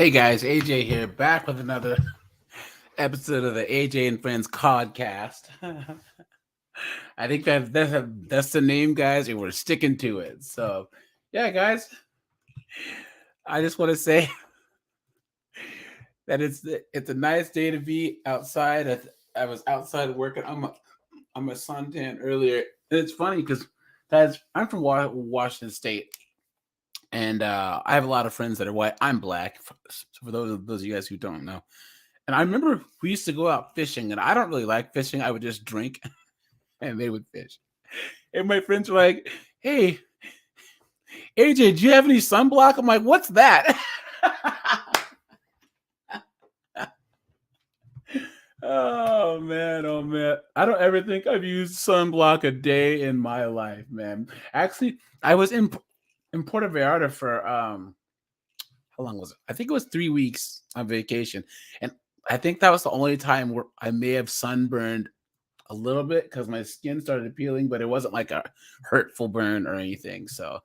Hey guys, AJ here, back with another episode of the AJ and Friends Cawdcast. I think that's the name, guys, and we're sticking to it. So, yeah, guys, I just want to say that it's a nice day to be outside. I was outside working on my suntan earlier. And it's funny because, guys, I'm from Washington State, and I have a lot of friends that are white. I'm black. So for those of you guys who don't know. And I remember we used to go out fishing, and I don't really like fishing. I would just drink, and they would fish. And my friends were like, "Hey, AJ, do you have any sunblock?" I'm like, "What's that?" Oh man, oh man. I don't ever think I've used sunblock a day in my life, man. Actually, I was in Puerto Vallarta for how long was it? I think it was 3 weeks on vacation. And I think that was the only time where I may have sunburned a little bit because my skin started peeling, but it wasn't like a hurtful burn or anything. So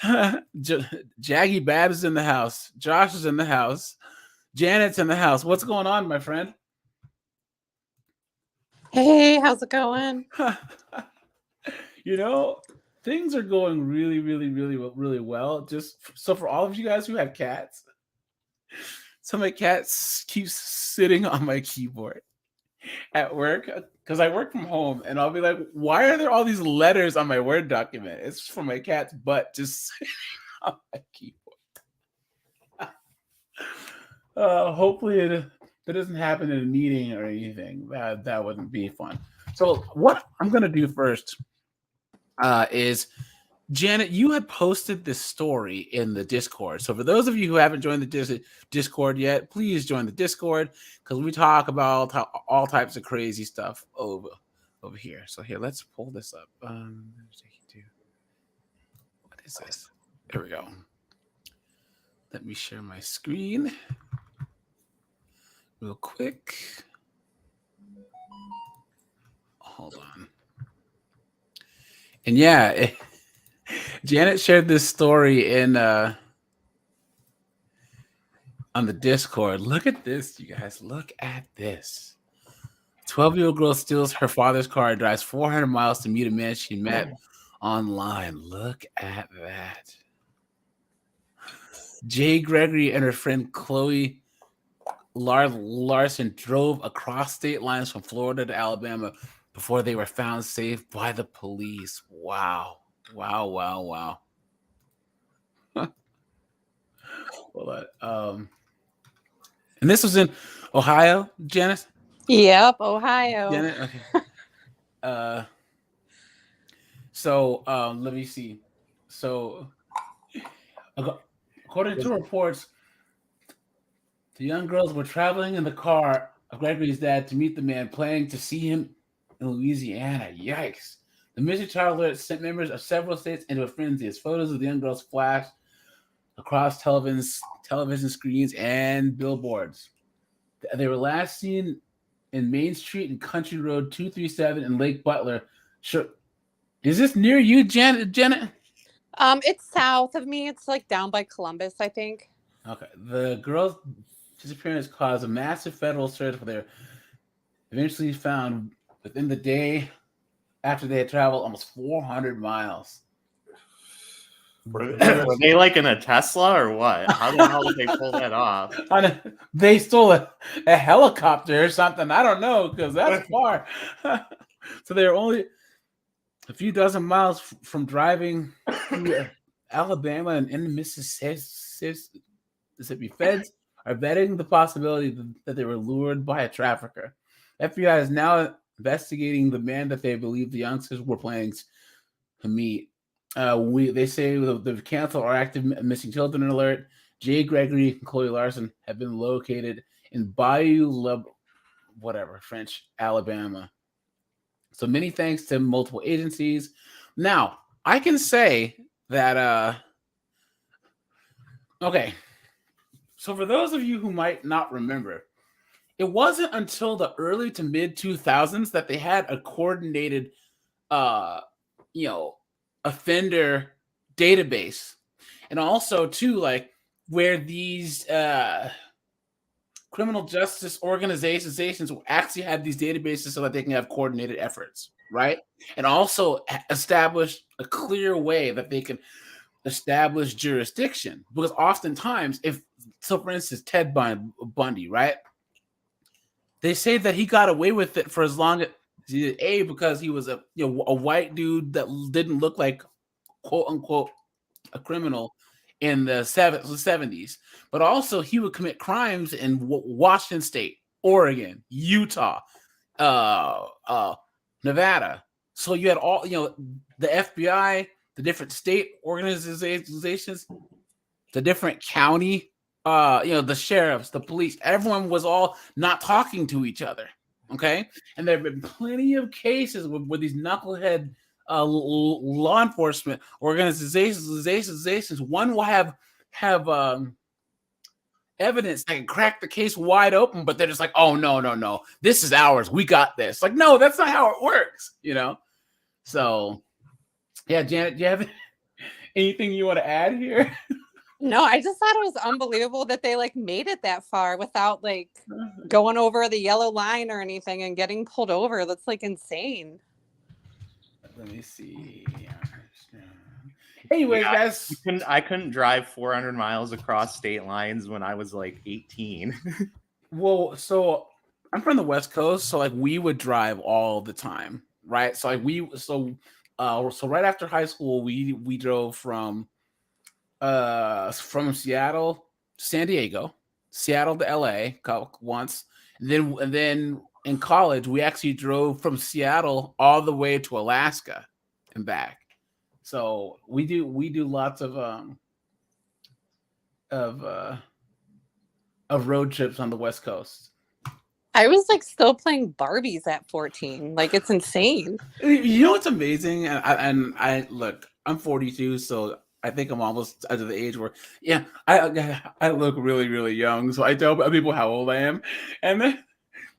Jaggy Babs is in the house. Josh is in the house. Janet's in the house. What's going on, my friend? Hey, how's it going? You know, things are going really, really, really, really well. Just so for all of you guys who have cats, so my cat keeps sitting on my keyboard at work because I work from home, and I'll be like, "Why are there all these letters on my Word document?" It's for my cat's butt just sitting on my keyboard. Hopefully, it doesn't happen in a meeting or anything. That wouldn't be fun. So, what I'm gonna do first is Janet, you had posted this story in the Discord. So for those of you who haven't joined the Discord yet, please join the Discord because we talk about all types of crazy stuff over here. So here, let's pull this up. What is this? There we go. Let me share my screen real quick. Hold on. And yeah, Janet shared this story in on the Discord. Look at this, you guys. Look at this. 12-year-old girl steals her father's car and drives 400 miles to meet a man she met online. Look at that. Jay Gregory and her friend Chloe Larson drove across state lines from Florida to Alabama before they were found safe by the police. Wow. Wow, wow, wow. Well, and this was in Ohio, Janice? Yep, Ohio. Janet? Okay. So let me see. So according to reports, the young girls were traveling in the car of Gregory's dad to meet the man, planning to see him in Louisiana. Yikes. The missing child alert sent members of several states into a frenzy as photos of the young girls flashed across television screens and billboards. They were last seen in Main Street and Country Road 237 in Lake Butler. Sure. Is this near you, Janet? It's south of me. It's like down by Columbus, I think. Okay. The girls' disappearance caused a massive federal search for their eventually found within the day after they had traveled almost 400 miles. Were they like in a Tesla or what? How the hell did they pull that off? They stole a helicopter or something. I don't know because that's far. So they were only a few dozen miles from driving through Alabama and into Mississippi. Feds are betting the possibility that they were lured by a trafficker. FBI is now investigating the man that they believe the youngsters were planning to meet. They say they've canceled our active missing children alert. Jay Gregory and Chloe Larson have been located in Bayou French, Alabama. So many thanks to multiple agencies. Now, I can say that, okay. So for those of you who might not remember, it wasn't until the early to mid 2000s that they had a coordinated, offender database. And also, too, like, where these criminal justice organizations actually have these databases so that they can have coordinated efforts, right? And also establish a clear way that they can establish jurisdiction. Because oftentimes, for instance, Ted Bundy, right? They say that he got away with it for as long as because he was a white dude that didn't look like quote unquote a criminal in the 70s, but also he would commit crimes in Washington State, Oregon, Utah, Nevada. So you had all the FBI, the different state organizations, the different county, the sheriffs, the police. Everyone was all not talking to each other. Okay, and there have been plenty of cases where these knucklehead law enforcement organizations, one will have evidence that can crack the case wide open, but they're just like, oh no, this is ours, we got this. Like, no, that's not how it works, So yeah, Janet, do you have anything you want to add here? No, I just thought it was unbelievable that they like made it that far without like going over the yellow line or anything and getting pulled over. That's like insane. Let me see. Anyways, guys, I couldn't drive 400 miles across state lines when I was like 18. Well, so I'm from the West Coast, so like we would drive all the time, right? So like so right after high school, we drove from Seattle, San Diego, Seattle to LA once, and then in college we actually drove from Seattle all the way to Alaska and back. So we do lots of road trips on the West Coast. I was like still playing Barbies at 14. Like it's insane. You know what's amazing? And I look, I'm 42, so I think I'm almost at the age where, I look really, really young. So I tell people how old I am. And then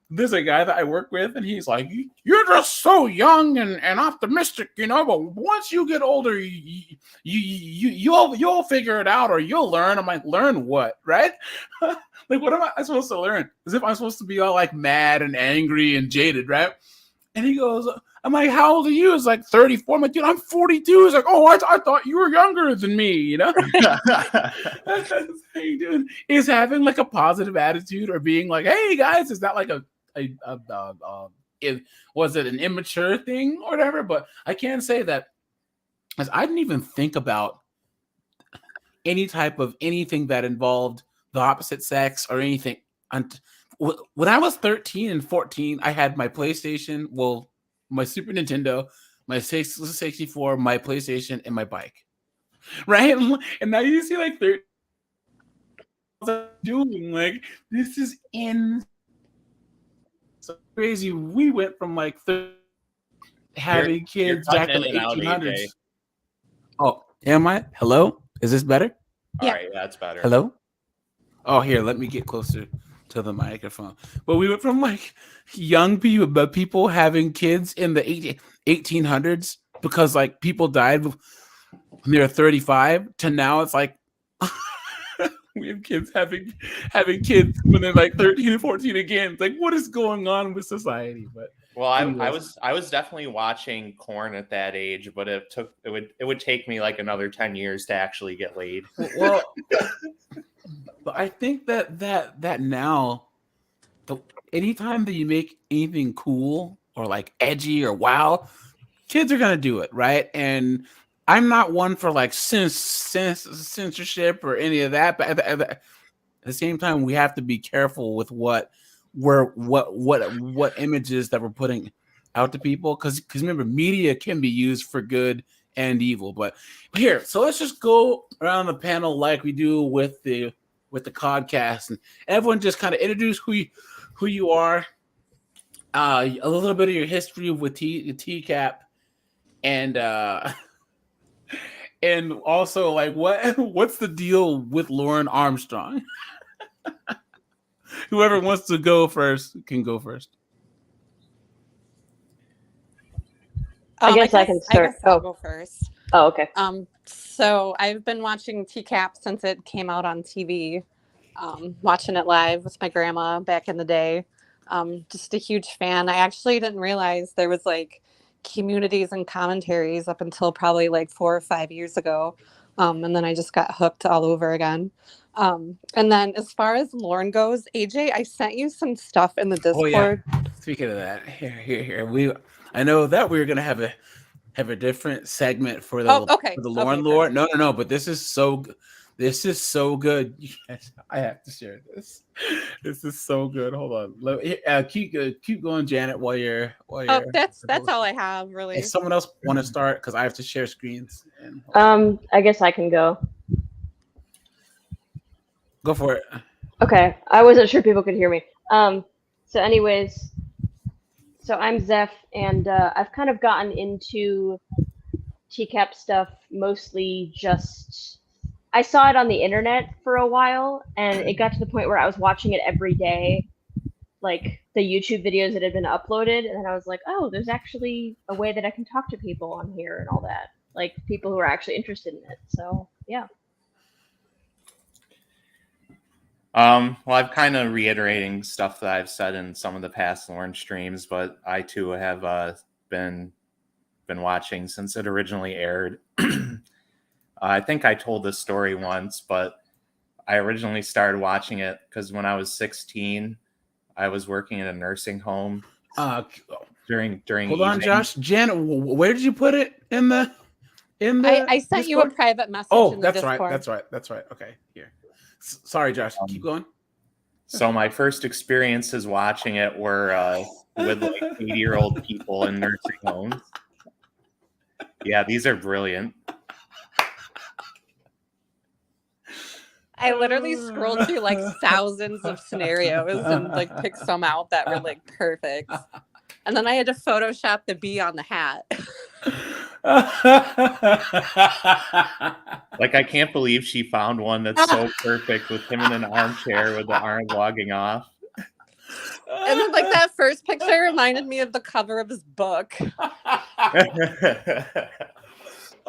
there's a guy that I work with, and he's like, you're just so young and optimistic, but once you get older, you'll figure it out or you'll learn. I'm like, learn what, right? Like, what am I supposed to learn? As if I'm supposed to be all like mad and angry and jaded, right? And he goes, I'm like, how old are you? It's like 34. I'm like, dude, I'm 42. He's like, oh, I thought you were younger than me, That's how you doing. Is having like a positive attitude or being like, hey guys, is that like was it an immature thing or whatever? But I can say that as I didn't even think about any type of anything that involved the opposite sex or anything. When I was 13 and 14, I had my PlayStation, my Super Nintendo, my 64, my PlayStation, and my bike. Right? And now you see like 13 doing like this is so crazy. We went from like having kids back in the 1800s. Oh, am I? Hello? Is this better? All right, that's better. Hello? Oh, here, let me get closer to the microphone. But we went from like young people having kids in the 1800s because like people died when they were 35 to now it's like we have kids having kids when they're like 13 and 14 again. It's like, what is going on with society? But well, I was definitely watching Corn at that age, but it would take me like another 10 years to actually get laid. Well, but I think that now, anytime that you make anything cool or like edgy or wow, kids are gonna do it, right? And I'm not one for like censorship or any of that, but at the same time, we have to be careful with what images that we're putting out to people, because remember, media can be used for good and evil. But here, so let's just go around the panel like we do with the Cawdcast, and everyone just kind of introduce who you are, a little bit of your history with TCAP, and and also like what's the deal with Lauren Armstrong? Whoever wants to go first can go first. I guess I can start. I'll go first. Oh, okay. So I've been watching TCAP since it came out on TV, watching it live with my grandma back in the day. Just a huge fan. I actually didn't realize there was like communities and commentaries up until probably like 4 or 5 years ago. And then I just got hooked all over again. And then as far as Lauren goes, AJ, I sent you some stuff in the Oh yeah. Discord. Speaking of that, here. I know that we were gonna have a different segment for the Oh, okay. for the Lauren Okay, lore. perfect. No. But this is so good. Yes, I have to share this. This is so good. Hold on. Keep going, Janet. While you're Oh, that's all I have, really. If someone else want to start, because I have to share screens. And I guess I can go. go for it. Okay, I wasn't sure people could hear me. So anyways, so I'm Zeph, and I've kind of gotten into TCAP stuff mostly just, I saw it on the internet for a while, and it got to the point where I was watching it every day, like the YouTube videos that had been uploaded, and then I was like, oh, there's actually a way that I can talk to people on here and all that, like people who are actually interested in it. So yeah. Well, I'm kind of reiterating stuff that I've said in some of the past Lauren streams, but I too have been watching since it originally aired. I think I told this story once, but I originally started watching it because when I was 16, I was working in a nursing home during Hold on, Josh. Jen, where did you put it in the I sent Discord? you a private message in the Discord. That's right. Okay, here. Sorry, Josh. Keep going. So my first experiences watching it were with like 80-year-old people in nursing homes. Yeah, these are brilliant. I literally scrolled through like thousands of scenarios and like picked some out that were like perfect. And then I had to Photoshop the bee on the hat. Like, I can't believe she found one that's so perfect with him in an armchair with the arm logging off. And then like that first picture reminded me of the cover of his book.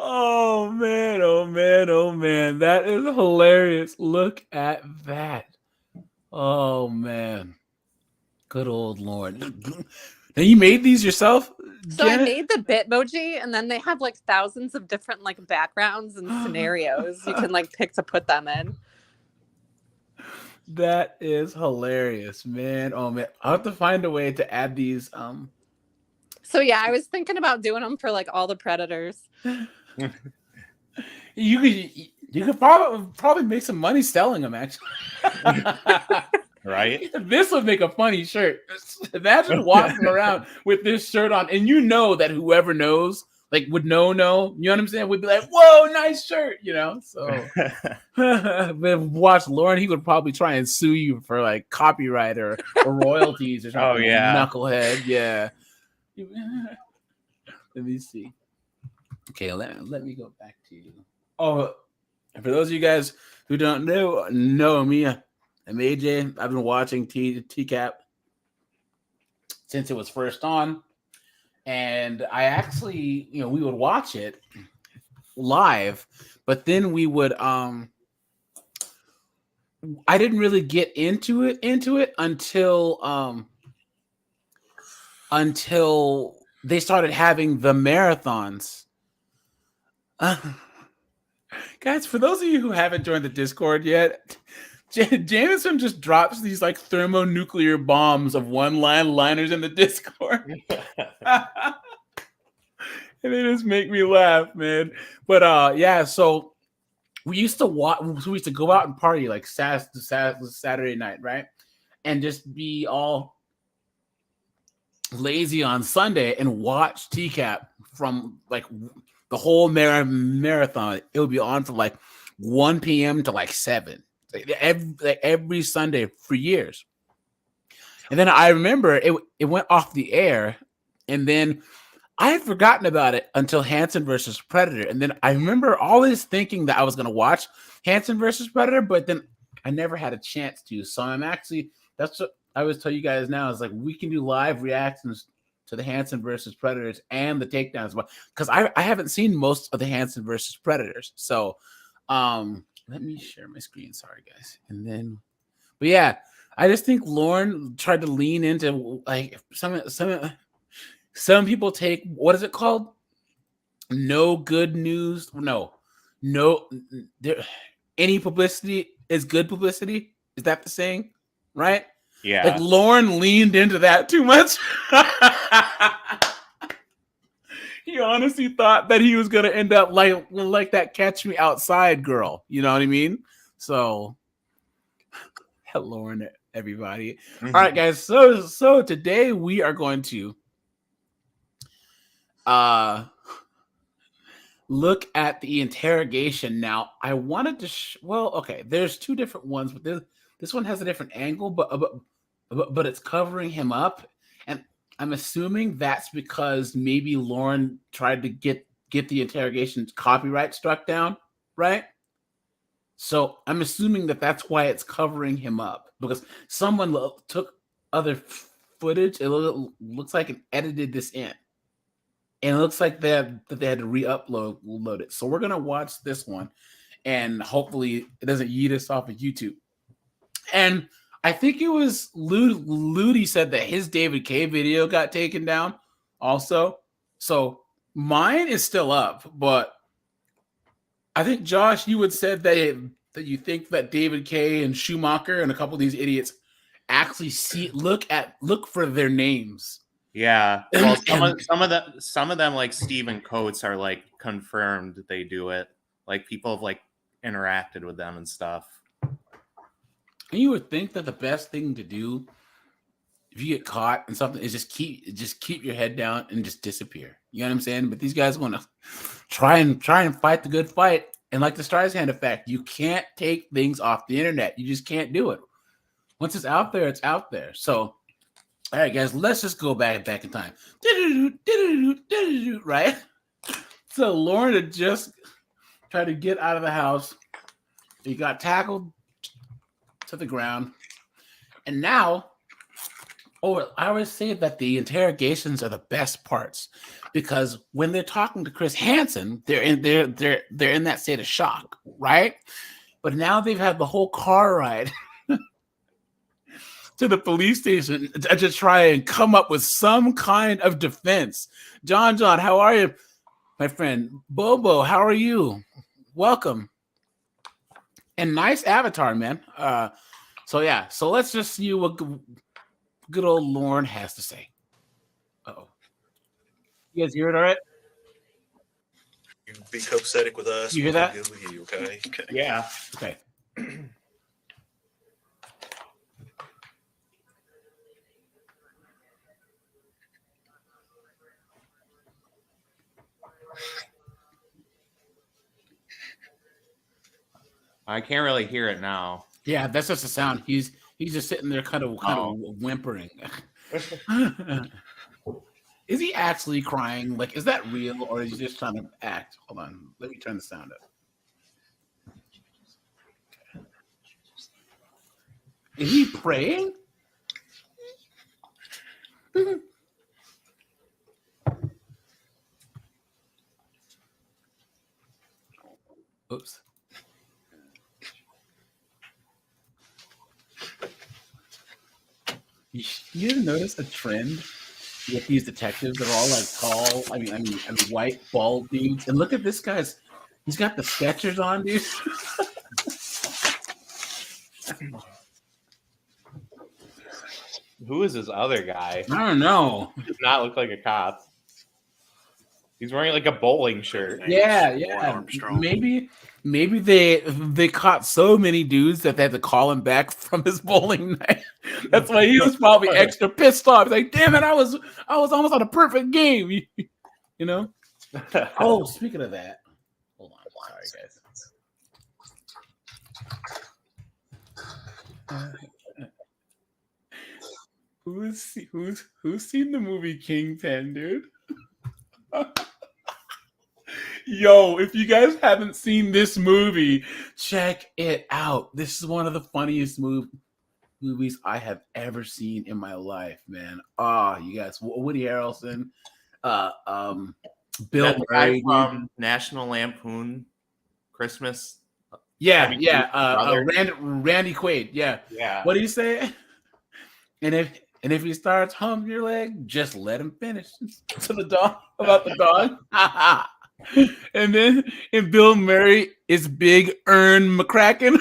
Oh man. That is hilarious. Look at that. Oh man. Good old Lord. Now you made these yourself, So Janet? I made the Bitmoji, and then they have like thousands of different like backgrounds and scenarios you can like pick to put them in. That is hilarious, man. Oh man. I'll have to find a way to add these. So yeah, I was thinking about doing them for like all the Predators. You could probably make some money selling them, actually. Right? This would make a funny shirt. Imagine walking around with this shirt on, and you know that whoever knows, like, would know, you know what I'm saying? Would be like, whoa, nice shirt, you know? So, but watch Lauren, he would probably try and sue you for like copyright or royalties or something. Oh, yeah. Knucklehead, yeah. Let me see. Okay, let me go back to you. Oh, for those of you guys who don't know me, I'm AJ. I've been watching TCAP since it was first on, and I actually, we would watch it live, but then we would I didn't really get into it until they started having the marathons. Guys, for those of you who haven't joined the Discord yet, Jameson just drops these like thermonuclear bombs of one-liners in the Discord. And they just make me laugh, man. But yeah, so we used to go out and party like Saturday night, right? And just be all lazy on Sunday and watch TCAP from like the whole marathon. It would be on from like 1 p.m. to like 7 every Sunday for years. And then I remember it went off the air, and then I had forgotten about it until Hansen versus Predator. And then I remember always thinking that I was going to watch Hansen versus Predator, but then I never had a chance to. So I'm actually, that's what I always tell you guys now, is like, we can do live reactions to the Hansen versus Predators and the takedowns, because I haven't seen most of the Hansen versus Predators. So let me share my screen. Sorry, guys. And then, but yeah, I just think Lauren tried to lean into like some people take, what is it called? No good news. No, there. Any publicity is good publicity. Is that the saying? Right? Yeah. Like Lauren leaned into that too much. He honestly thought that he was gonna end up like that Catch Me Outside girl. You know what I mean? So, Lauren, everybody. Mhm. All right, guys. So today we are going to look at the interrogation. Now, I wanted to okay, there's two different ones, but this one has a different angle, but it's covering him up, and I'm assuming that's because maybe Lauren tried to get the interrogation copyright struck down, right? So I'm assuming that that's why it's covering him up, because someone took other footage. It looks like and edited this in. And it looks like they had to re-upload it. So we're gonna watch this one, and hopefully it doesn't yeet us off of YouTube. And I think it was Ludi said that his David K video got taken down also. So mine is still up, but I think Josh, you had said that you think that David K and Schumacher and a couple of these idiots actually look for their names. Yeah. Well, some of them like Stephen Coates are like confirmed they do it. Like people have like interacted with them and stuff. And you would think that the best thing to do if you get caught in something is just keep your head down and just disappear. You know what I'm saying? But these guys want to try and fight the good fight. And like the Streisand effect, you can't take things off the internet. You just can't do it. Once it's out there, it's out there. So, all right, guys, let's just go back in time. Right? So Lauren had just tried to get out of the house. He got tackled to the ground. And now, I always say that the interrogations are the best parts, because when they're talking to Chris Hansen, they're in that state of shock, right? But now they've had the whole car ride to the police station to try and come up with some kind of defense. John, how are you, my friend? Bobo, how are you? Welcome. And nice avatar, man. So let's just see what good old Lauren has to say. Uh-oh. You guys hear it all right? You be copacetic with us. You hear that? Good with you, okay? Yeah. Okay. I can't really hear it now. Yeah, that's just the sound. He's just sitting there kind of whimpering. Is he actually crying? Like, is that real, or is he just trying to act? Hold on. Let me turn the sound up. Is he praying? Oops. You ever notice a trend with these detectives? They're all like tall. I mean, white, bald dudes. And look at this guy's. He's got the Skechers on, dude. Who is this other guy? I don't know. He does not look like a cop. He's wearing like a bowling shirt. Yeah. Maybe they caught so many dudes that they had to call him back from his bowling night. That's why he was probably extra pissed off. He's like, damn it, I was almost on a perfect game. You know? Oh, speaking of that. Hold on. Sorry, guys. Who's seen the movie Kingpin, dude? Yo, if you guys haven't seen this movie, check it out. This is one of the funniest movies. movies I have ever seen in my life, man. Ah, you guys, Woody Harrelson, Bill That the guy Murray, dude. from National Lampoon Christmas. Yeah, Heavy yeah. Brother. Randy Quaid. Yeah. Yeah. What do you say? And if he starts humping your leg, just let him finish. To the dog about the dog. And then in Bill Murray is Big Ern McCracken.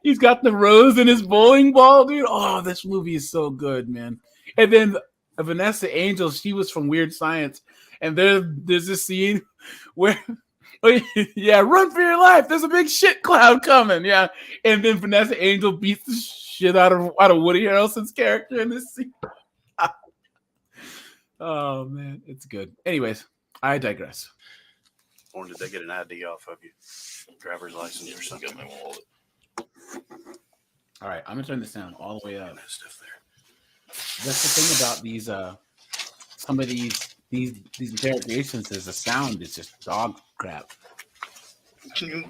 He's got the rose in his bowling ball, dude. Oh, this movie is so good, man. And then Vanessa Angel, she was from Weird Science, and there's this scene where, yeah, run for your life. There's a big shit cloud coming, yeah. And then Vanessa Angel beats the shit out of Woody Harrelson's character in this scene. Oh man, it's good. Anyways, I digress. Or did they get an ID off of you? Driver's license or something? Got my wallet. All right, I'm gonna turn this down all the way up. That stuff there. That's the thing about these some of these interrogations is the sound is just dog crap. Can you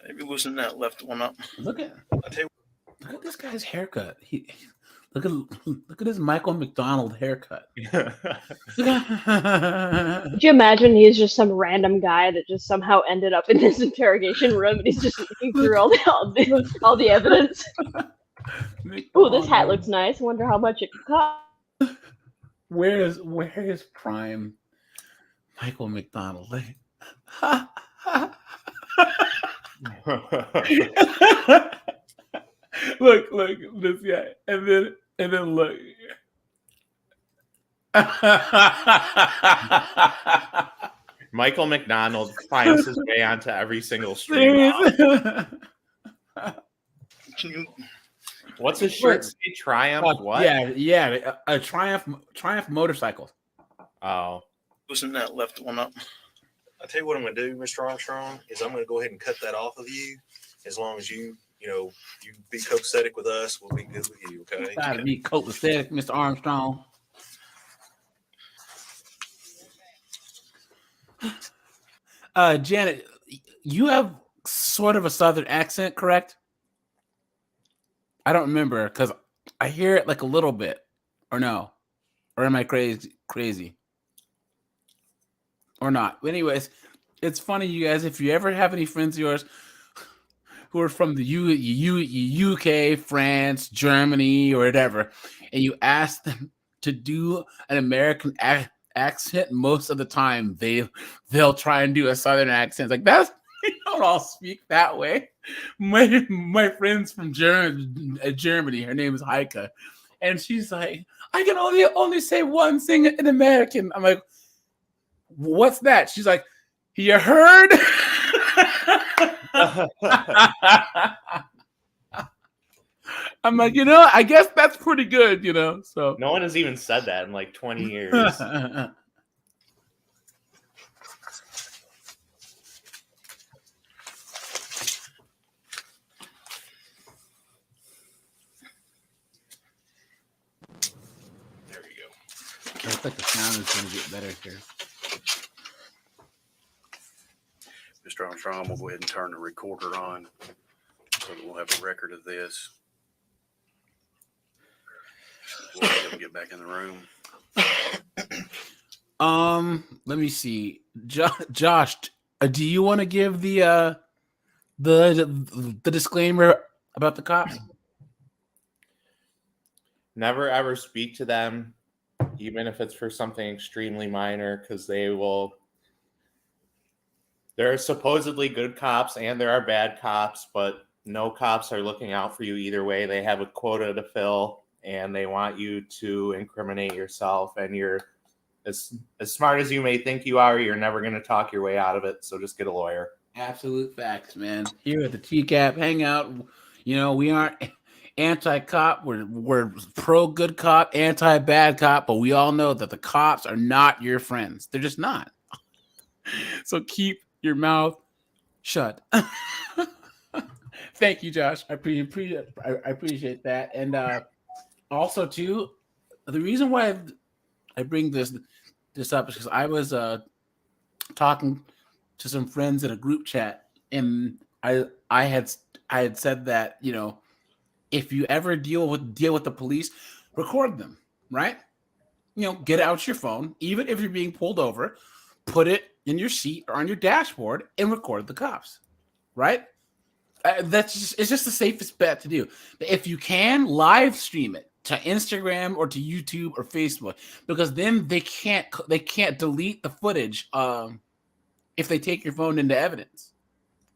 maybe loosen that left one up? Look at I tell you, this guy's haircut. Look at his Michael McDonald haircut. Could you imagine he's just some random guy that just somehow ended up in this interrogation room and he's just looking through all the evidence? Oh, this hat looks nice. Wonder how much it cost. Where is prime Michael McDonald? Look this guy, and then look. Michael McDonald finds his way onto every single stream. can you What's his shirt say? Triumph? What? Yeah, a Triumph motorcycle. Oh. loosen that left one up? I tell you what I'm going to do, Mr. Armstrong, is I'm going to go ahead and cut that off of you. As long as you be copacetic with us, we'll be good with you. Okay. Try to be copacetic, Mr. Armstrong. Janet, you have sort of a southern accent, correct? I don't remember because I hear it like a little bit, or no, or am I crazy, or not? But anyways, it's funny, you guys. If you ever have any friends of yours who are from the UK, France, Germany, or whatever, and you ask them to do an American accent, most of the time they'll try and do a southern accent. Like, that's, you don't all speak that way. My friend's from Germany. Her name is Heike, and she's like, I can only say one thing in American. I'm like, what's that? She's like, you heard? I'm like, I guess that's pretty good, So No one has even said that in like 20 years. There you go. I think the sound is going to get better here. Mr. Armstrong, we'll go ahead and turn the recorder on so that we'll have a record of this. We'll get back in the room. Let me see. Josh, do you want to give the disclaimer about the cops? Never ever speak to them, even if it's for something extremely minor, because there are supposedly good cops and there are bad cops, but no cops are looking out for you either way. They have a quota to fill and they want you to incriminate yourself, and you're as smart as you may think you are, you're never going to talk your way out of it. So just get a lawyer. Absolute facts, man. Here at the TCAP Hangout, we aren't anti-cop. We're pro-good cop, anti-bad cop, but we all know that the cops are not your friends. They're just not. So keep your mouth shut. Thank you, Josh. I appreciate that. And also, too, the reason why I bring this up is because I was talking to some friends in a group chat, and I I had said that, you know, if you ever deal with the police, record them, right? You know, get out your phone, even if you're being pulled over, put it in your seat or on your dashboard and record the cops, right? It's just the safest bet to do. If you can, live stream it to Instagram or to YouTube or Facebook, because then they can't delete the footage if they take your phone into evidence,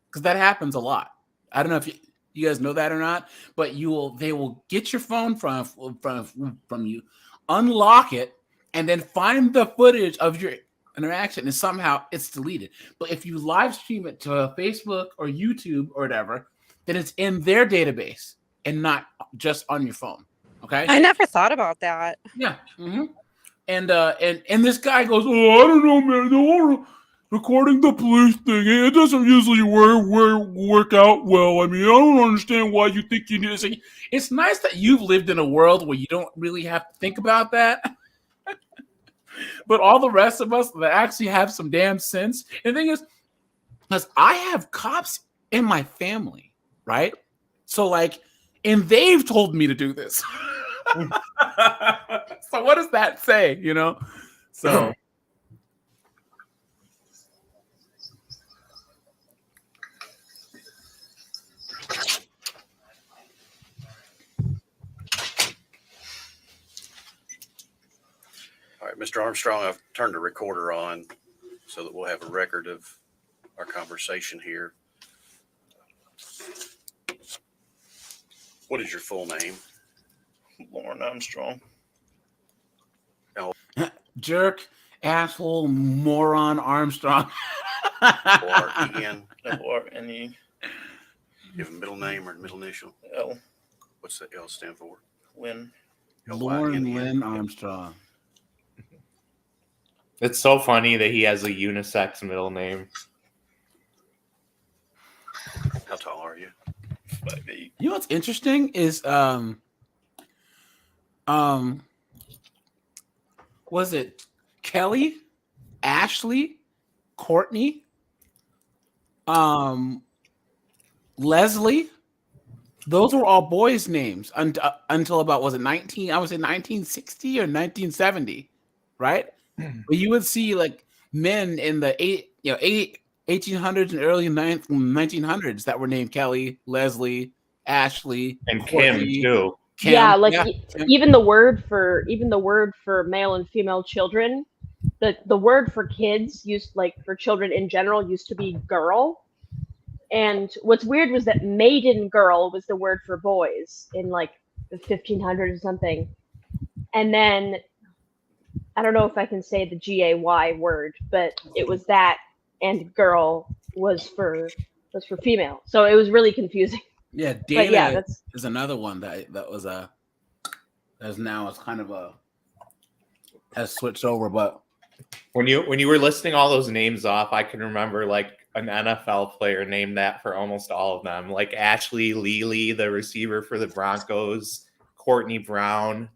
because that happens a lot. I don't know if you guys know that or not, but they will get your phone from you, unlock it, and then find the footage of your interaction, and somehow it's deleted. But if you live stream it to Facebook or YouTube or whatever, then it's in their database and not just on your phone. Okay. I never thought about that. Yeah. Mm-hmm. And this guy goes, "Oh, I don't know, man. The whole recording the police thing, it doesn't usually work out well. I mean, I don't understand why you think you need to say." It's nice that you've lived in a world where you don't really have to think about that. But all the rest of us that actually have some damn sense. And the thing is, because I have cops in my family, right? So like, and they've told me to do this. So what does that say, you know? So All right, Mr. Armstrong, I've turned the recorder on so that we'll have a record of our conversation here. What is your full name? Lauren Armstrong. jerk, asshole, moron, Armstrong. O-R-E-N. L-R-N-E. You have a middle name or a middle initial? L. What's the L stand for? Lynn. Lauren Lynn Armstrong. It's so funny that he has a unisex middle name. How tall are you? 5'8". You know what's interesting is was it Kelly, Ashley, Courtney, Leslie? Those were all boys' names until about, was it 19? I would say 1960 or 1970, right? But you would see like men in the 1800s and early 1900s that were named Kelly, Leslie, Ashley, And Courtney, Kim too. Kim. Yeah, like Kim. even the word for male and female children, the word for kids used, like for children in general, used to be girl. And what's weird was that maiden girl was the word for boys in like the 1500s or something. And then I don't know if I can say the GAY word, but it was that, and girl was for female. So it was really confusing. Yeah, But Dana yeah, that's is another one that was as now is kind of has switched over. But When you were listing all those names off, I can remember like an NFL player named that for almost all of them, like Ashley Leely, the receiver for the Broncos, Courtney Brown,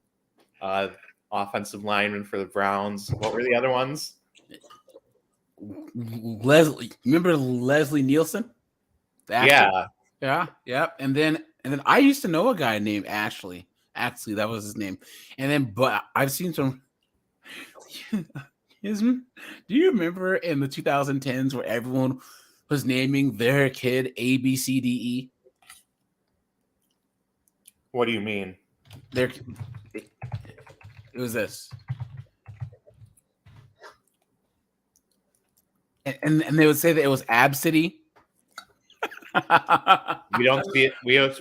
offensive lineman for the Browns. What were the other ones? Leslie, remember Leslie Nielsen? The actor? Yeah. And then I used to know a guy named Ashley. Actually, that was his name. And then, but I've seen some. Do you remember in the 2010s where everyone was naming their kid A, B, C, D, E? What do you mean? It was this. And they would say that it was Absidy. We don't see it.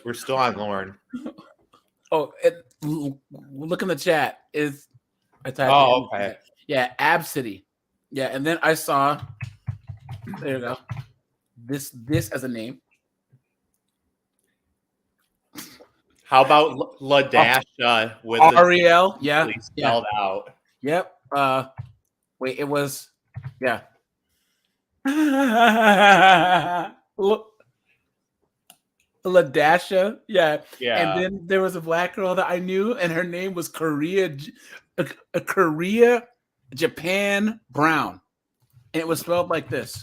We're still on Lauren. Oh, look in the chat. Oh, okay. Yeah, Absidy. Yeah, and then I saw. There you go. This as a name. How about LaDasha with Ariel? Yeah, spelled out? Yep. Wait, it was. Yeah. Look. LaDasha, yeah. And then there was a black girl that I knew, and her name was Korea Japan Brown, and it was spelled like this.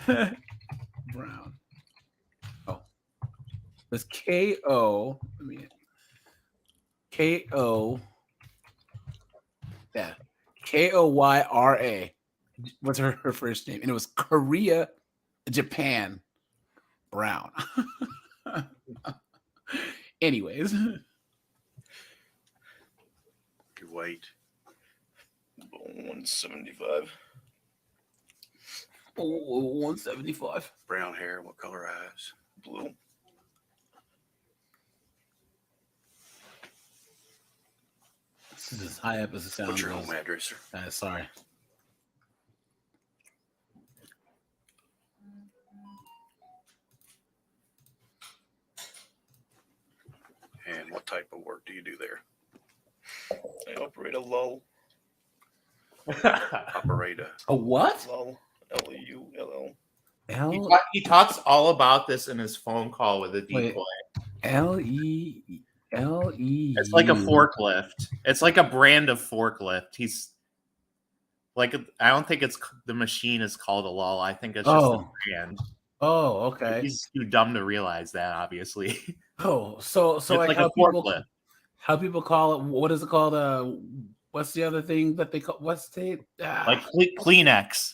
Brown. Oh, it's K-O. Let me. K-O. Yeah. Koyra. What's her first name? And it was Korea, Japan, Brown. Anyways. You wait. 175. 175. Brown hair. What color eyes? Blue. This is as high up as the sound What's your goes. home address, sir? Sorry. And what type of work do you do there? I operate a lull. Operate A what? Lull. L-U-L-L. He talks all about this in his phone call with a Wait. decoy. L-E. It's like a forklift. It's like a brand of forklift. He's like, I don't think it's the machine is called a lull. I think it's just a brand. Oh, okay. He's too dumb to realize that, obviously. Oh, so It's like like how a people forklift. call it? What is it called? What's the other thing that they call? What's the Like Kleenex.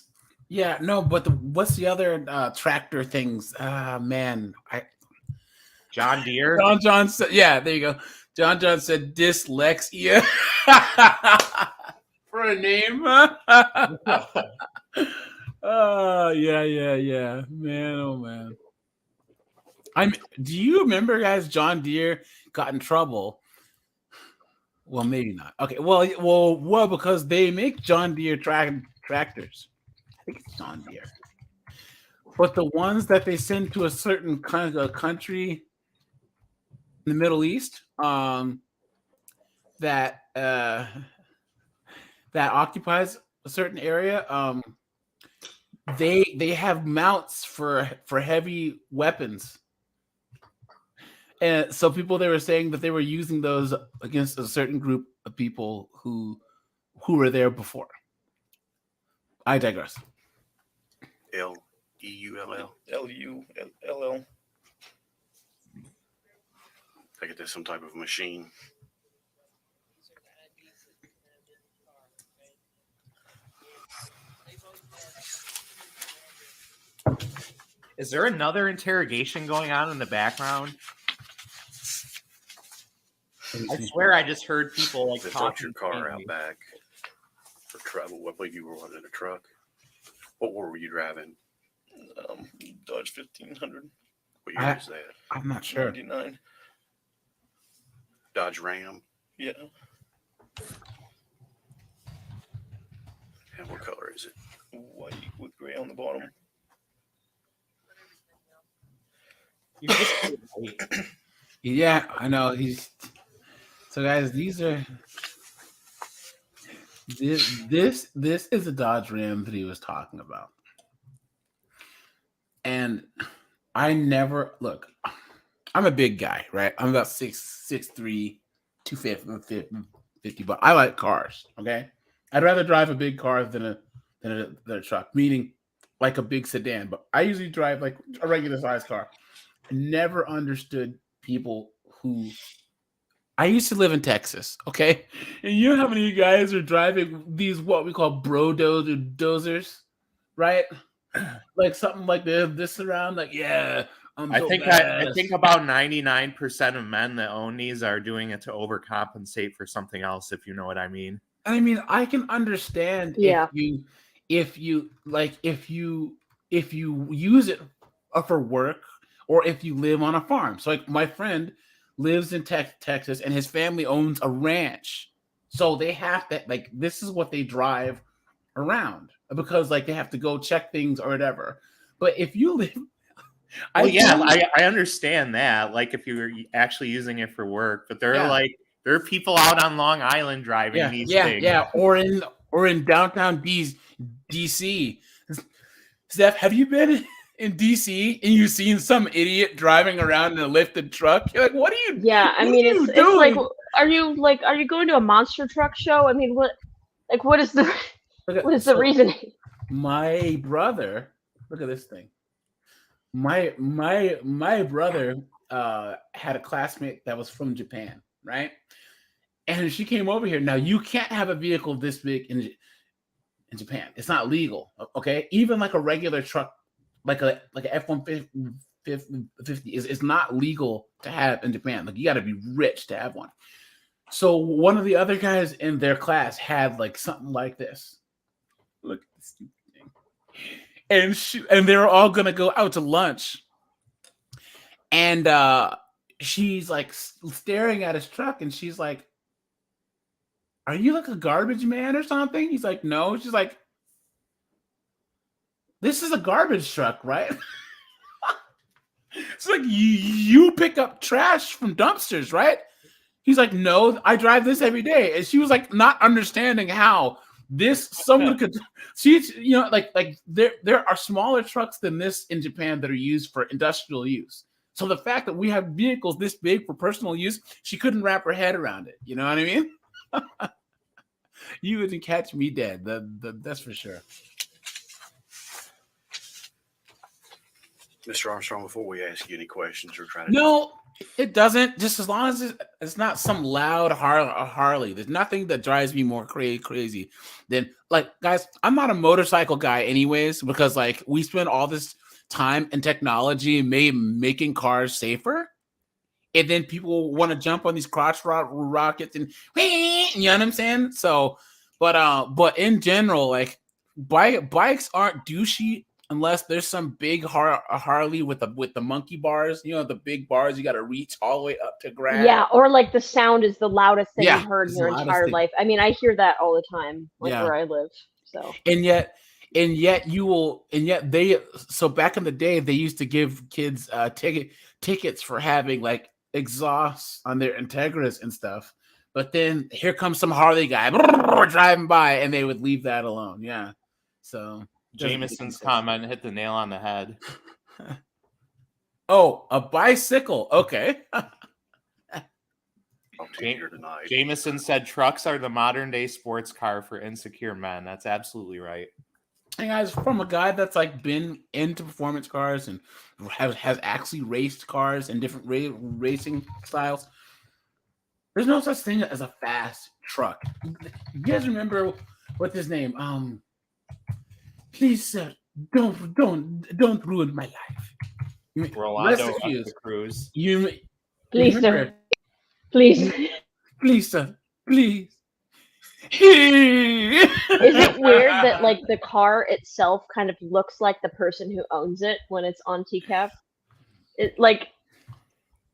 Yeah, no, but what's the other tractor things? Man, John Deere. John said, yeah, there you go. John said dyslexia for a name. Oh yeah, man, oh man. Do you remember, guys? John Deere got in trouble. Well, maybe not. Okay, well, because they make John Deere tractors. I think it's John Deere. But the ones that they send to a certain kind of country in the Middle East, that occupies a certain area, they have mounts for heavy weapons. And so they were saying that they were using those against a certain group of people who were there before. I digress. L-E-U-L-L. L-U-L-L. I get this some type of machine. Is there another interrogation going on in the background? I swear I just heard people like They talking. brought your car out back for travel. I believe you were running a truck. What were you driving? Dodge 1500. What year is that? I'm not sure. 99. Dodge Ram. Yeah. And what color is it? White with gray on the bottom. You just- Yeah, I know. So guys, these are this is a Dodge Ram that he was talking about. And I never look, I'm a big guy, right? I'm about 6'3", 250, but I like cars. Okay. I'd rather drive a big car than a truck, meaning like a big sedan, but I usually drive like a regular size car. I never understood people who I used to live in Texas, okay? And you know how many of you guys are driving these what we call dozers, right? Like something like this around, like, yeah, I think about 99% of men that own these are doing it to overcompensate for something else, if you know what I mean. I mean, I can understand Yeah. if you use it for work or if you live on a farm. So like my friend lives in Texas and his family owns a ranch. So they have to, like, this is what they drive around because like they have to go check things or whatever. But if you live, I understand that. Like if you're actually using it for work, but there are people out on Long Island driving these things. Yeah, or in downtown DC. Steph, have you been in DC and you've seen some idiot driving around in a lifted truck? You're like, what are you? Yeah, I mean, it's like, are you going to a monster truck show? I mean, what is the reasoning? My brother Look at this thing. My brother had a classmate that was from Japan, right? And she came over here. Now you can't have a vehicle this big in Japan. It's not legal. Okay, even like a regular truck, like a F-150 is not legal to have in Japan. Like you got to be rich to have one. So one of the other guys in their class had like something like this. Look at this stupid thing. And they're all gonna go out to lunch. And she's like staring at his truck, and she's like, "Are you like a garbage man or something?" He's like, "No." She's like, "This is a garbage truck, right?" It's like you pick up trash from dumpsters, right? He's like, "No, I drive this every day." And she was like, not understanding how someone could. She's like there are smaller trucks than this in Japan that are used for industrial use. So the fact that we have vehicles this big for personal use, she couldn't wrap her head around it. You know what I mean? You wouldn't catch me dead. That's for sure. Mr. Armstrong, before we ask you any questions or try to No, it doesn't. Just as long as it's not some loud Harley. There's nothing that drives me more crazy than like, guys, I'm not a motorcycle guy anyways, because like we spend all this time and technology making cars safer. And then people want to jump on these crotch rockets and you know what I'm saying? So, but in general, like bikes aren't douchey unless there's some big Harley with the monkey bars, the big bars you got to reach all the way up to grab. Yeah, or like the sound is the loudest thing Yeah, you've heard in it's your the loudest entire thing. life. I mean, I hear that all the time, like Yeah. where I live. So And yet so back in the day they used to give kids tickets for having like exhausts on their Integras and stuff. But then here comes some Harley guy driving by, and they would leave that alone. Yeah. So Jameson's comment hit the nail on the head. Oh, a bicycle. Okay. here tonight. Jameson said trucks are the modern day sports car for insecure men. That's absolutely right. Hey guys, from a guy that's like been into performance cars and has actually raced cars and different racing styles. There's no such thing as a fast truck. You guys remember what's his name? Please, sir, don't ruin my life. Rolando Cruz. please, sir, please. Please, sir, please. Is it weird that like the car itself kind of looks like the person who owns it when it's on TCAP? It like,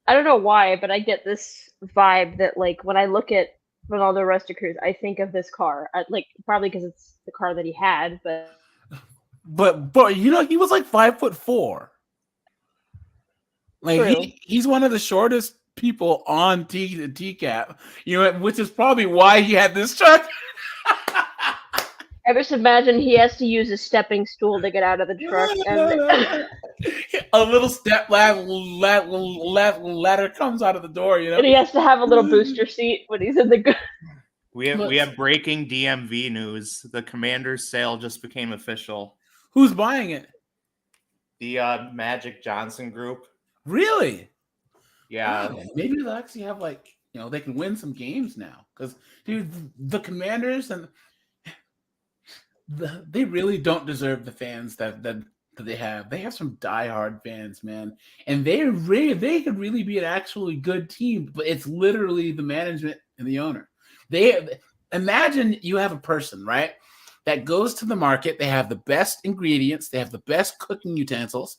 I don't know why, but I get this vibe that like when I look at Ronaldo Resta Cruz, I think of this car. Like probably because it's the car that he had, but he was like 5'4". Like he's one of the shortest people on TCAP, which is probably why he had this truck. I just imagine he has to use a stepping stool to get out of the truck. And a little step ladder comes out of the door, And he has to have a little booster seat when he's in the. We have breaking DMV news. The Commander's sale just became official. Who's buying it? The Magic Johnson Group. Really? Yeah. Wow, maybe they'll actually have they can win some games now. Because dude, the Commanders and they really don't deserve the fans that they have. They have some diehard fans, man, and they could really be an actually good team. But it's literally the management and the owner. Imagine you have a person, right, that goes to the market. They have the best ingredients. They have the best cooking utensils.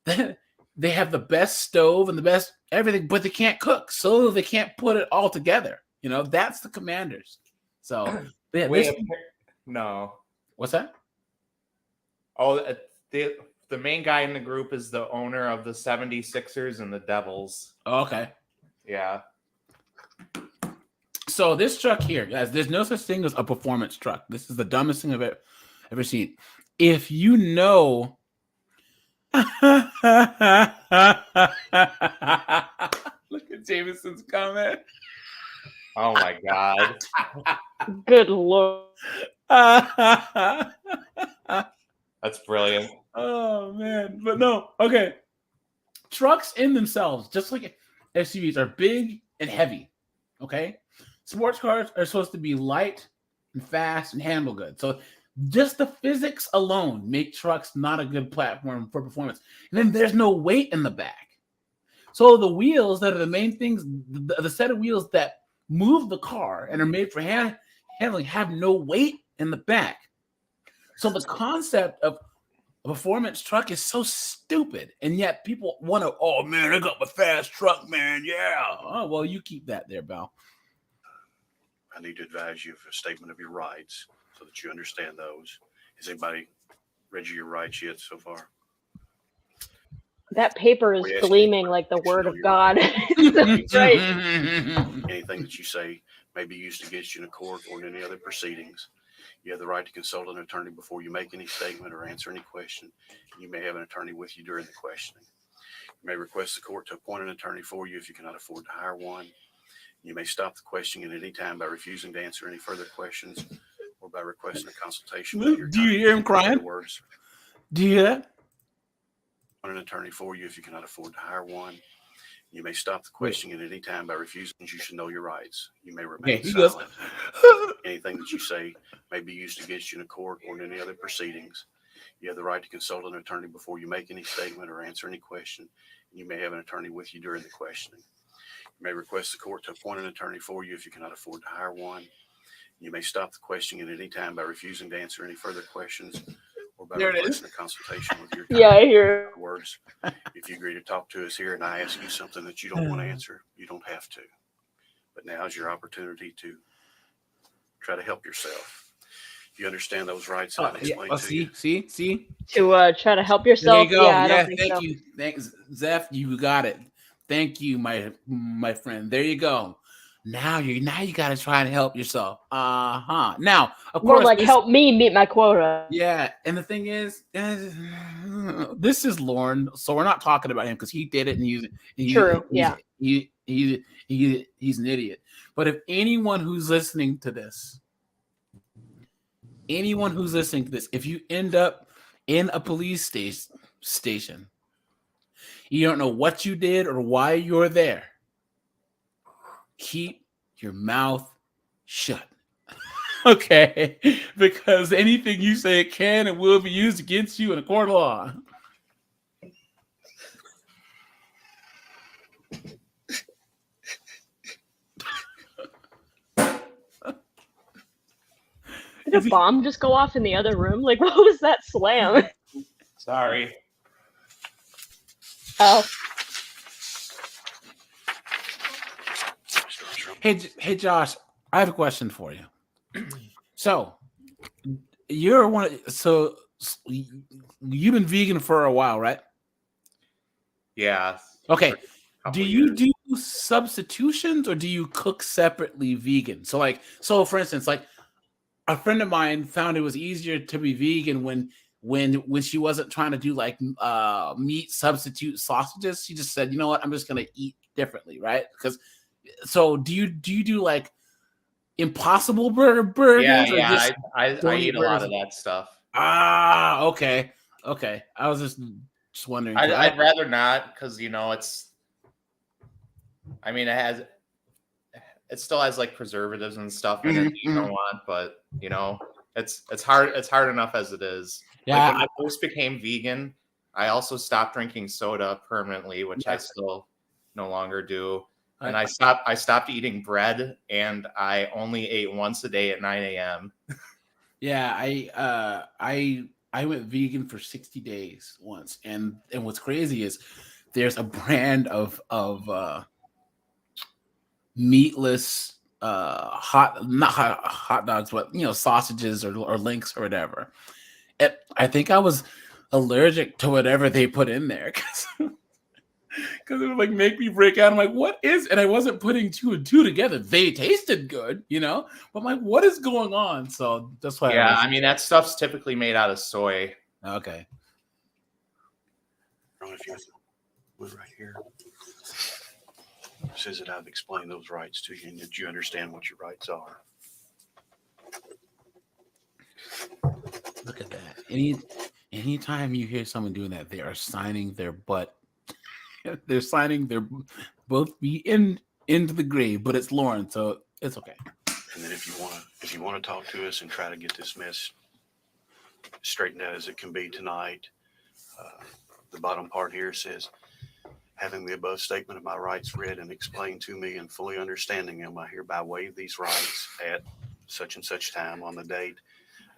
They have the best stove and the best everything, but they can't cook, so they can't put it all together. That's the Commanders. So no. What's that? Oh, the main guy in the group is the owner of the 76ers and the Devils. Oh, okay. Yeah. So this truck here, guys, there's no such thing as a performance truck. This is the dumbest thing I've ever seen. If you know... Look at Jameson's comment. Oh my God. Good Lord. A That's brilliant. Oh man, but no. Okay, trucks in themselves, just like SUVs, are big and heavy. Okay, sports cars are supposed to be light and fast and handle good. So just the physics alone make trucks not a good platform for performance. And then there's no weight in the back. So the wheels that are the main things, the set of wheels that move the car and are made for handling have no weight in the back. So the concept of a performance truck is so stupid, and yet people want to. Oh man, I got my fast truck, man. Yeah. Oh well, you keep that there, Bal. I need to advise you of a statement of your rights so that you understand those. Has anybody read you your rights yet so far? That paper is We ask you gleaming like the you should word know of your God. rights. That's right. Anything that you say may be used against you in a court or in any other proceedings. You have the right to consult an attorney before you make any statement or answer any question. You may have an attorney with you during the questioning. You may request the court to appoint an attorney for you if you cannot afford to hire one. You may stop the questioning at any time by refusing to answer any further questions or by requesting a consultation with your Do you attorney. hear him In crying? other words, Do you hear that? an attorney for you if you cannot afford to hire one. You may stop the questioning at any time by refusing. You should know your rights. You may remain Okay, he goes. silent. Anything that you say may be used against you in a court or in any other proceedings. You have the right to consult an attorney before you make any statement or answer any question. You may have an attorney with you during the questioning. You may request the court to appoint an attorney for you if you cannot afford to hire one. You may stop the questioning at any time by refusing to answer any further questions or by There it requesting is. a consultation with your attorney. Yeah, I hear. In other words, if you agree to talk to us here and I ask you something that you don't want to answer, you don't have to. But now's your opportunity to try to help yourself. You understand those rights that I've explained to you? See. To try to help There yourself. you go. Yeah, I Yeah, don't think thank so. you. Thanks, Zeph. You got it. Thank you, my friend. There you go. Now you got to try and help yourself. Now, of More course, like this, help me meet my quota. yeah. And the thing is, this is Lauren, so we're not talking about him because he did it, and True, yeah. he's an idiot. But if anyone who's listening to this, if you end up in a police station, you don't know what you did or why you're there, keep your mouth shut. Okay? Because anything you say can and will be used against you in a court of law. Did a bomb just go off in the other room? Like, what was that slam? Sorry. Oh, Hey, Josh, I have a question for you. So, you're one. So, you've been vegan for a while, right? Yeah. Okay. For a couple Do you years. do substitutions or do you cook separately vegan? So for instance, like a friend of mine found it was easier to be vegan when she wasn't trying to do like meat substitute sausages. She just said, you know what, I'm just gonna eat differently, right? Because so do you do like Impossible burgers? Yeah, or just I don't eat a lot burgers? of that stuff. Okay. I was just wondering. I'd rather not because it's. I mean, it still has like preservatives and stuff in it that you don't want, but it's hard. It's hard enough as it is. Yeah, Like when I first became vegan, I also stopped drinking soda permanently, which I still no longer do. And I stopped eating bread, and I only ate once a day at 9 a.m. Yeah, I went vegan for 60 days once, and what's crazy is there's a brand of meatless not hot dogs, but sausages or links or whatever. And I think I was allergic to whatever they put in there because it would like make me break out. I'm like, what is? And I wasn't putting two and two together. They tasted good, but I'm like, what is going on? So that's why. Yeah, I mean that stuff's typically made out of soy. Okay. If you look right here, it says that I've explained those rights to you and that you understand what your rights are. Look at that. And anytime you hear someone doing that, they are signing their butt. They're signing their both be into the grave, but it's Lauren, so it's okay. And then if you want to talk to us and try to get this mess straightened out as it can be tonight, the bottom part here says, having the above statement of my rights read and explained to me and fully understanding them, I hereby waive these rights at such and such time on the date.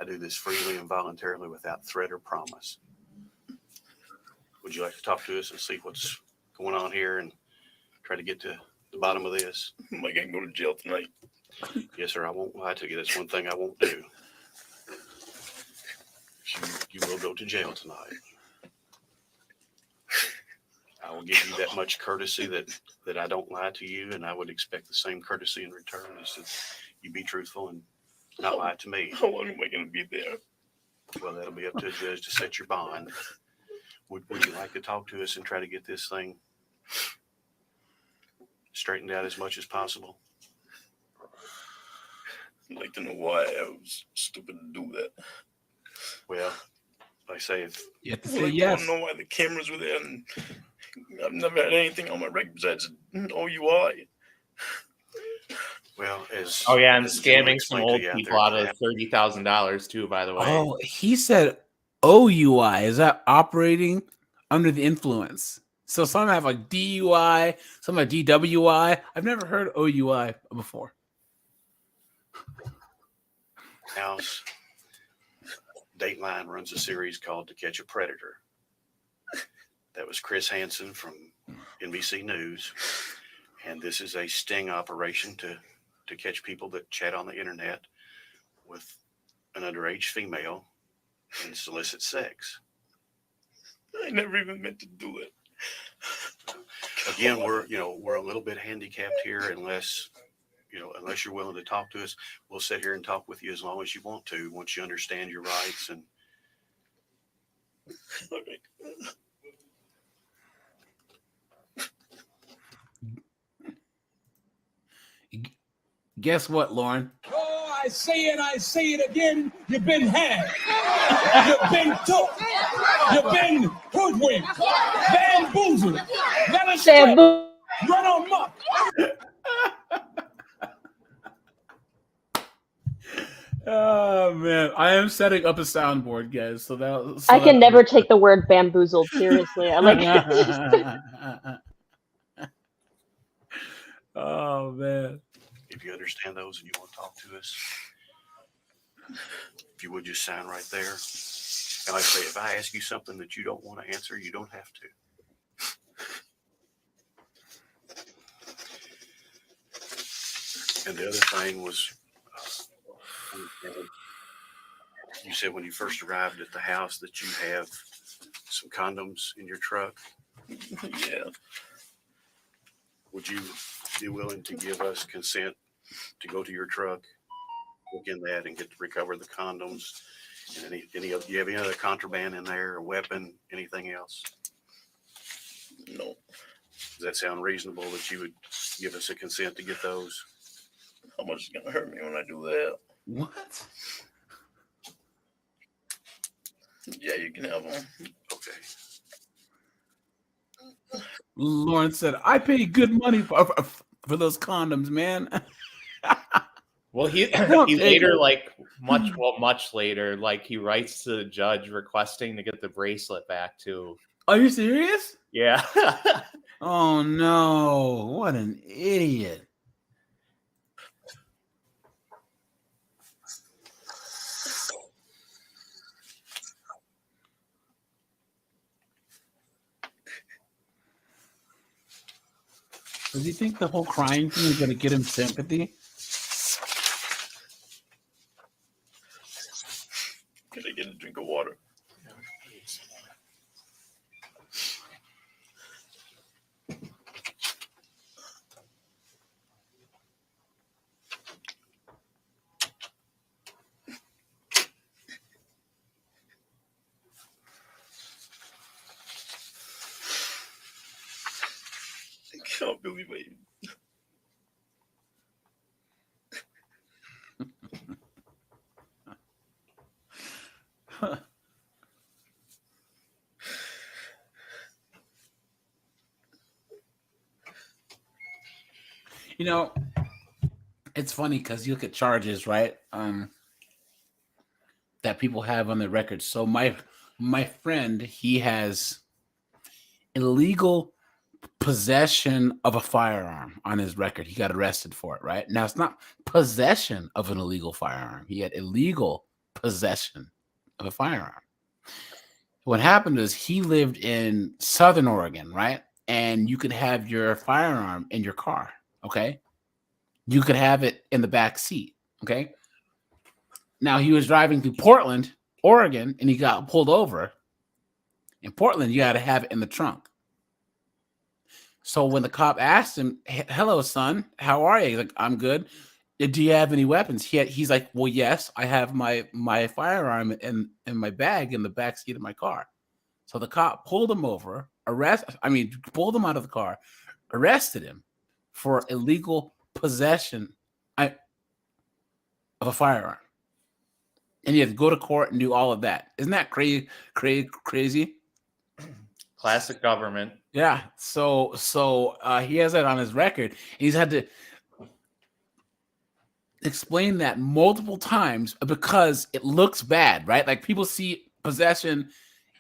I do this freely and voluntarily without threat or promise. Would you like to talk to us and see what's going on here and try to get to the bottom of this? Am I gonna go to jail tonight? Yes, sir. I won't lie to you. That's one thing I won't do. You will go to jail tonight. I will give you that much courtesy that I don't lie to you, and I would expect the same courtesy in return, is that you be truthful and not lie to me. How long am I gonna be there? Well, that'll be up to a judge to set your bond. Would you like to talk to us and try to get this thing straightened out as much as possible? I'd like to know why I was stupid to do that. Well, like I say, if You have to I'd say like yes. to know why the cameras were there, and I've never had anything on my record besides OUI. well, as Oh yeah, and as the gentleman scamming some explained to old you out people there, out of $30,000 too. By the way. Oh, he said OUI. Is that operating under the influence? So some have like DUI, some have DWI. I've never heard OUI before. House, Dateline runs a series called To Catch a Predator. That was Chris Hansen from NBC News. And this is a sting operation to catch people that chat on the internet with an underage female and solicit sex. I never even meant to do it. Again, we're a little bit handicapped here unless you're willing to talk to us. We'll sit here and talk with you as long as you want to, once you understand your rights. And All right. Guess what, Lauren? Oh, I say it again. You've been had. You've been took. You've been hoodwinked. Bamboozled. Let us Bamboo. run on muck. Oh man, I am setting up a soundboard, guys. So I can never take the word bamboozled seriously. I like Oh man. if you understand those and you want to talk to us, if you would just sign right there. And like I say, if I ask you something that you don't want to answer, you don't have to. And the other thing was, you said when you first arrived at the house that you have some condoms in your truck. Yeah. Would you be willing to give us consent to go to your truck, look in that, and recover the condoms? And any do you have any other contraband in there, a weapon, anything else? No. Does that sound reasonable that you would give us a consent to get those? How much is it gonna hurt me when I do that? What? Yeah, you can have them. Okay. Lauren said, "I pay good money for those condoms, man." Well, he Don't he take later, it. like much later, like he writes to the judge requesting to get the bracelet back too. Are you serious? Yeah. Oh no! What an idiot! Does he think the whole crying thing is going to get him sympathy? Can I get a drink of water? I can't believe it. You know, it's funny because you look at charges, right? That people have on their records. So my friend, he has illegal possession of a firearm on his record. He got arrested for it, right? Now it's not possession of an illegal firearm. He had illegal possession of a firearm. What happened is he lived in Southern Oregon, right? And you could have your firearm in your car, okay? You could have it in the back seat, okay? Now he was driving through Portland, Oregon, and he got pulled over. In Portland, you got to have it in the trunk. So when the cop asked him, "Hello, son, how are you?" He's like, "I'm good. Do you have any weapons?" He's like, "Well, yes, I have my firearm in my bag in the back seat of my car." So the cop pulled him over, pulled him out of the car, arrested him for illegal possession of a firearm. And he had to go to court and do all of that. Isn't that crazy? Classic government. Yeah. So he has that on his record. He's had to explain that multiple times because it looks bad, right? Like people see possession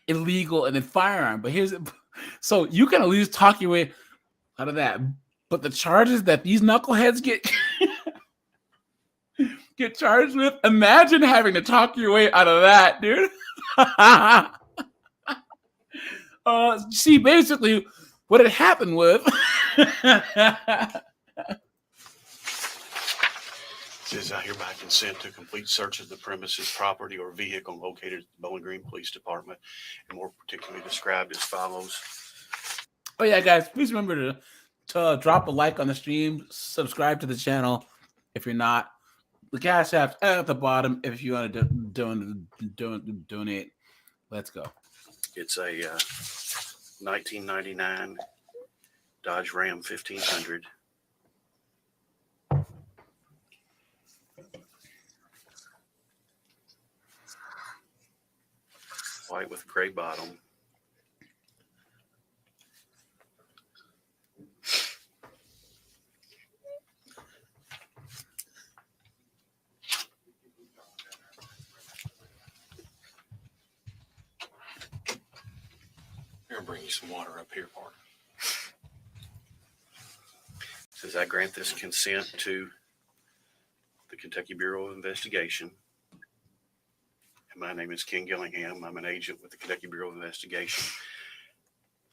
illegal and then firearm, but so you can at least talk your way out of that. But the charges that these knuckleheads get charged with, imagine having to talk your way out of that, dude. See, basically, what had happened with Says I hereby consent to complete search of the premises, property, or vehicle located at the Bowling Green Police Department, and more particularly described as follows. Oh yeah, guys, please remember to drop a like on the stream, subscribe to the channel if you're not. The Cash App's at the bottom if you want to donate. Let's go. It's a 1999 Dodge Ram 1500. White with gray bottom. Here, bring you some water up here, Park. Says I grant this consent to the Kentucky Bureau of Investigation. And my name is Ken Gillingham. I'm an agent with the Kentucky Bureau of Investigation.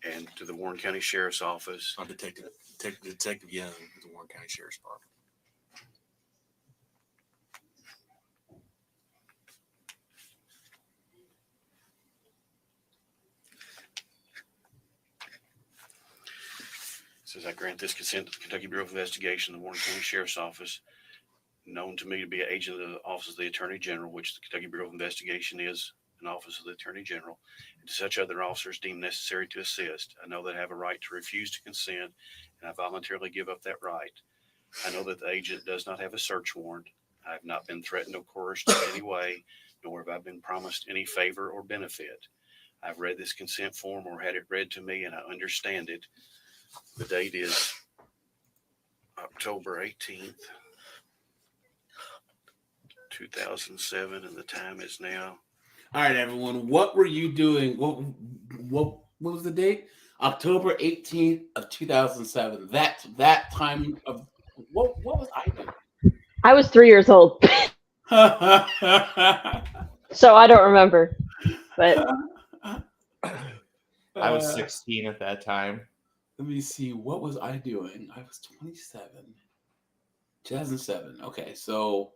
And to the Warren County Sheriff's Office. I'm Detective Young with the Warren County Sheriff's Department. Says I grant this consent to the Kentucky Bureau of Investigation, the Warren County Sheriff's Office, known to me to be an agent of the Office of the Attorney General, which the Kentucky Bureau of Investigation is an office of the Attorney General, and to such other officers deemed necessary to assist. I know that I have a right to refuse to consent, and I voluntarily give up that right. I know that the agent does not have a search warrant. I have not been threatened or coerced in any way, nor have I been promised any favor or benefit. I've read this consent form or had it read to me, and I understand it. The date is October 18th, 2007, and the time is now. All right, everyone. What were you doing? What was the date? October 18th of 2007. That time of what was I doing? I was 3 years old, so I don't remember. But I was 16 at that time. Let me see. What was I doing? I was 27. 2007. Okay, so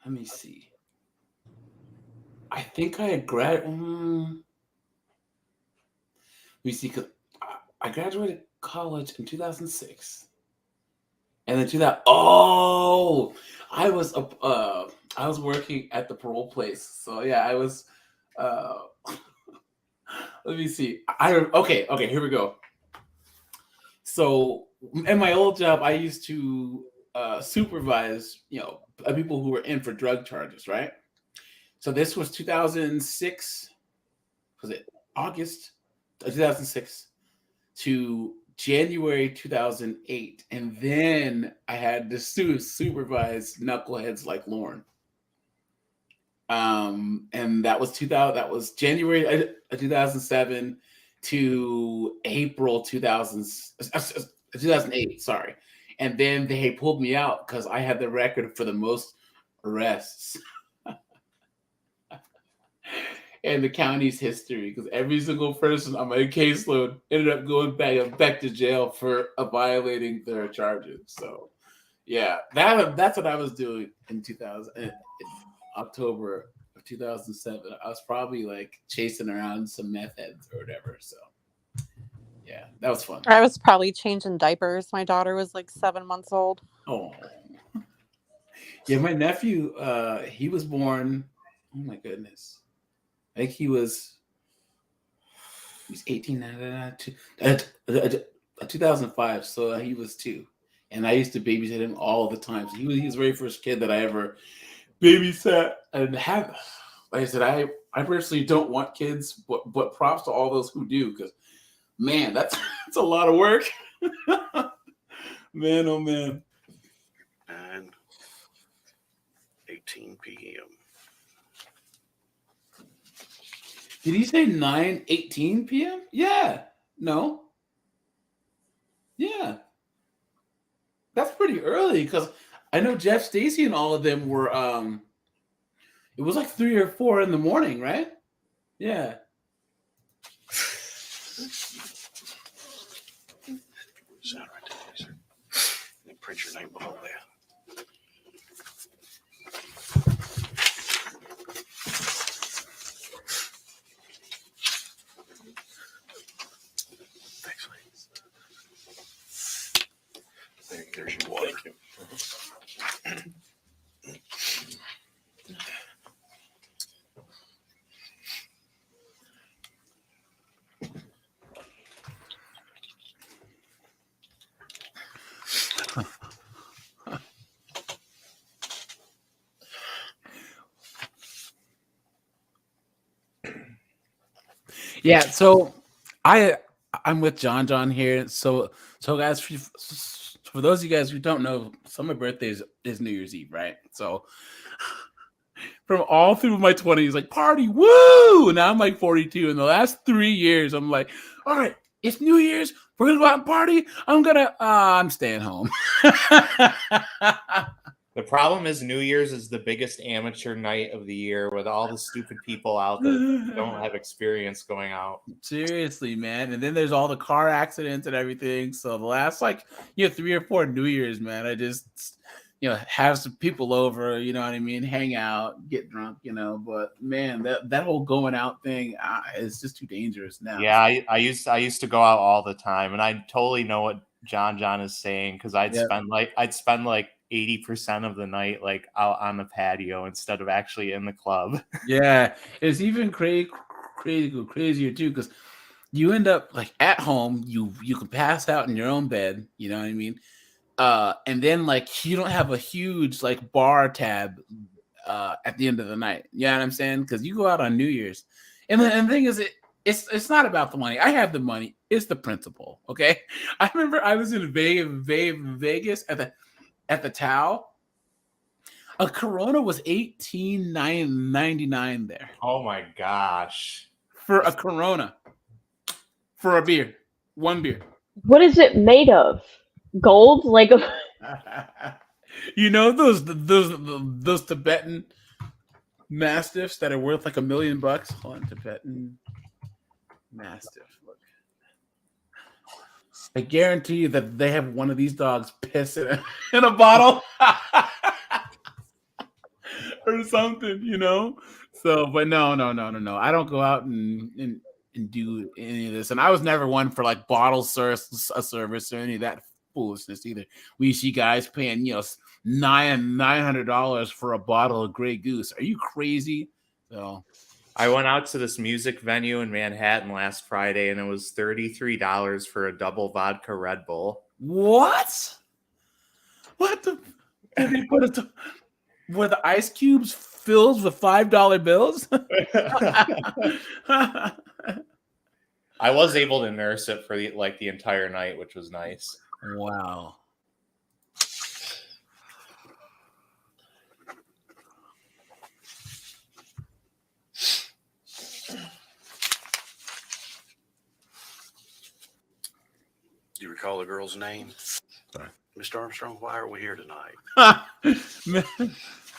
let me see. I think I had graduated. Let me see, because I graduated college in 2006, and then 2000. Oh, I was working at the parole place. So yeah, I was. Let me see. Okay. Here we go. So in my old job, I used to supervise, people who were in for drug charges, right? So this was 2006. Was it August 2006 to January 2008, and then I had to supervise knuckleheads like Lauren. And that was 2000. That was January 2007 to April 2008. Sorry, and then they pulled me out because I had the record for the most arrests in the county's history. Because every single person on my caseload ended up going back to jail for violating their charges. So, yeah, that's what I was doing in 2000. In October of 2007. I was probably like chasing around some meth heads or whatever. So, yeah, that was fun. I was probably changing diapers. My daughter was like 7 months old. Oh, yeah, my nephew, he was born. Oh my goodness, I think he was 18, 2005. So he was 2, and I used to babysit him all the time. So he was the very first kid that I ever babysat and have. Like I said, I personally don't want kids, but props to all those who do, because man, that's a lot of work. Man, oh man. 9:18 p.m. Did he say 9:18 p.m.? Yeah. No. Yeah. That's pretty early, because I know Jeff, Stacy, and all of them were it was like 3 or 4 in the morning, right? Yeah. Sound right there, sir. And print your name below that. Thanks, ladies. There's your water. Thank you. Yeah, so I'm with John here. So guys, for those of you guys who don't know, so my birthday is New Year's Eve, right? So from all through my 20s, like party, woo! Now I'm like 42. In the last 3 years, I'm like, all right, it's New Year's. We're gonna go out and party. I'm staying home. The problem is New Year's is the biggest amateur night of the year with all the stupid people out that don't have experience going out. Seriously, man. And then there's all the car accidents and everything. So the last 3 or 4 New Year's, man, I just have some people over, you know what I mean, hang out, get drunk, But man, that whole going out thing is just too dangerous now. Yeah, I used to go out all the time, and I totally know what John is saying, because I'd spend like 80% of the night like out on the patio instead of actually in the club. Yeah, it's even crazier too, because you end up like at home, you can pass out in your own bed, you know what I mean, and then like you don't have a huge like bar tab at the end of the night. You know what I'm saying? Because you go out on New Year's, and the thing is, it's not about the money. I have the money. It's the principle. Okay, I remember I was in Vegas at the Tao. A Corona was $18.99 there. Oh my gosh! For a Corona, for a beer, one beer. What is it made of? Gold? Like those Tibetan Mastiffs that are worth like $1 million? Hold on, Tibetan Mastiff. Look, I guarantee you that they have one of these dogs piss in a bottle or something, So, but no. I don't go out and do any of this. And I was never one for like bottle service or any of that foolishness either. We see guys paying $900 for a bottle of Grey Goose. Are you crazy? So I went out to this music venue in Manhattan last Friday, and it was $33 for a double vodka Red Bull. What the? Did they put it? Were the ice cubes filled with $5 bills? I was able to nurse it for the entire night, which was nice. Wow. Do you recall the girl's name? Sorry. Mr. Armstrong, why are we here tonight?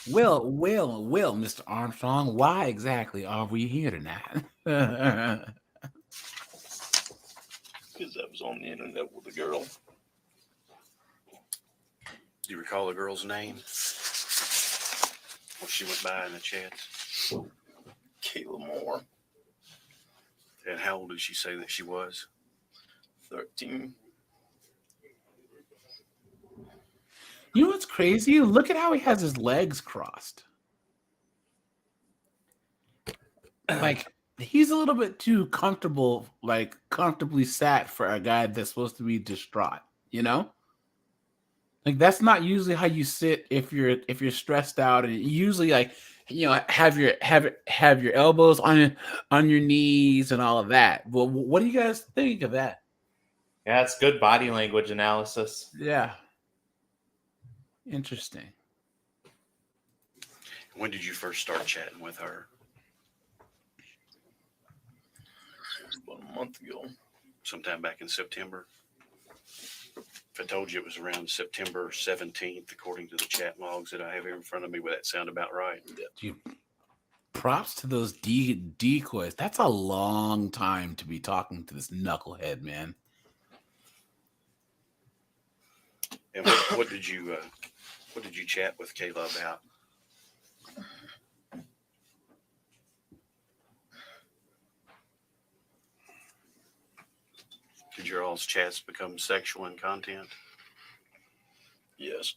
Will, Mr. Armstrong, why exactly are we here tonight? Because I was on the internet with a girl. Do you recall the girl's name? What she went by in the chat? Kayla Moore, And how old did she say that she was? 13. You know what's crazy? Look at how he has his legs crossed. Like, he's a little bit too comfortable, like comfortably sat for a guy that's supposed to be distraught, you know? Like, that's not usually how you sit if you're stressed out, and usually, like, you know, have your elbows on your knees and all of that. Well, what do you guys think of that? Yeah, it's good body language analysis. Yeah. Interesting. When did you first start chatting with her? About a month ago. Sometime back in September? If I told you it was around September 17th, according to the chat logs that I have here in front of me, would that sound about right? Dude, props to those decoys. That's a long time to be talking to this knucklehead, man. And what did you chat with Kayla about? Did your all's chats become sexual in content? Yes.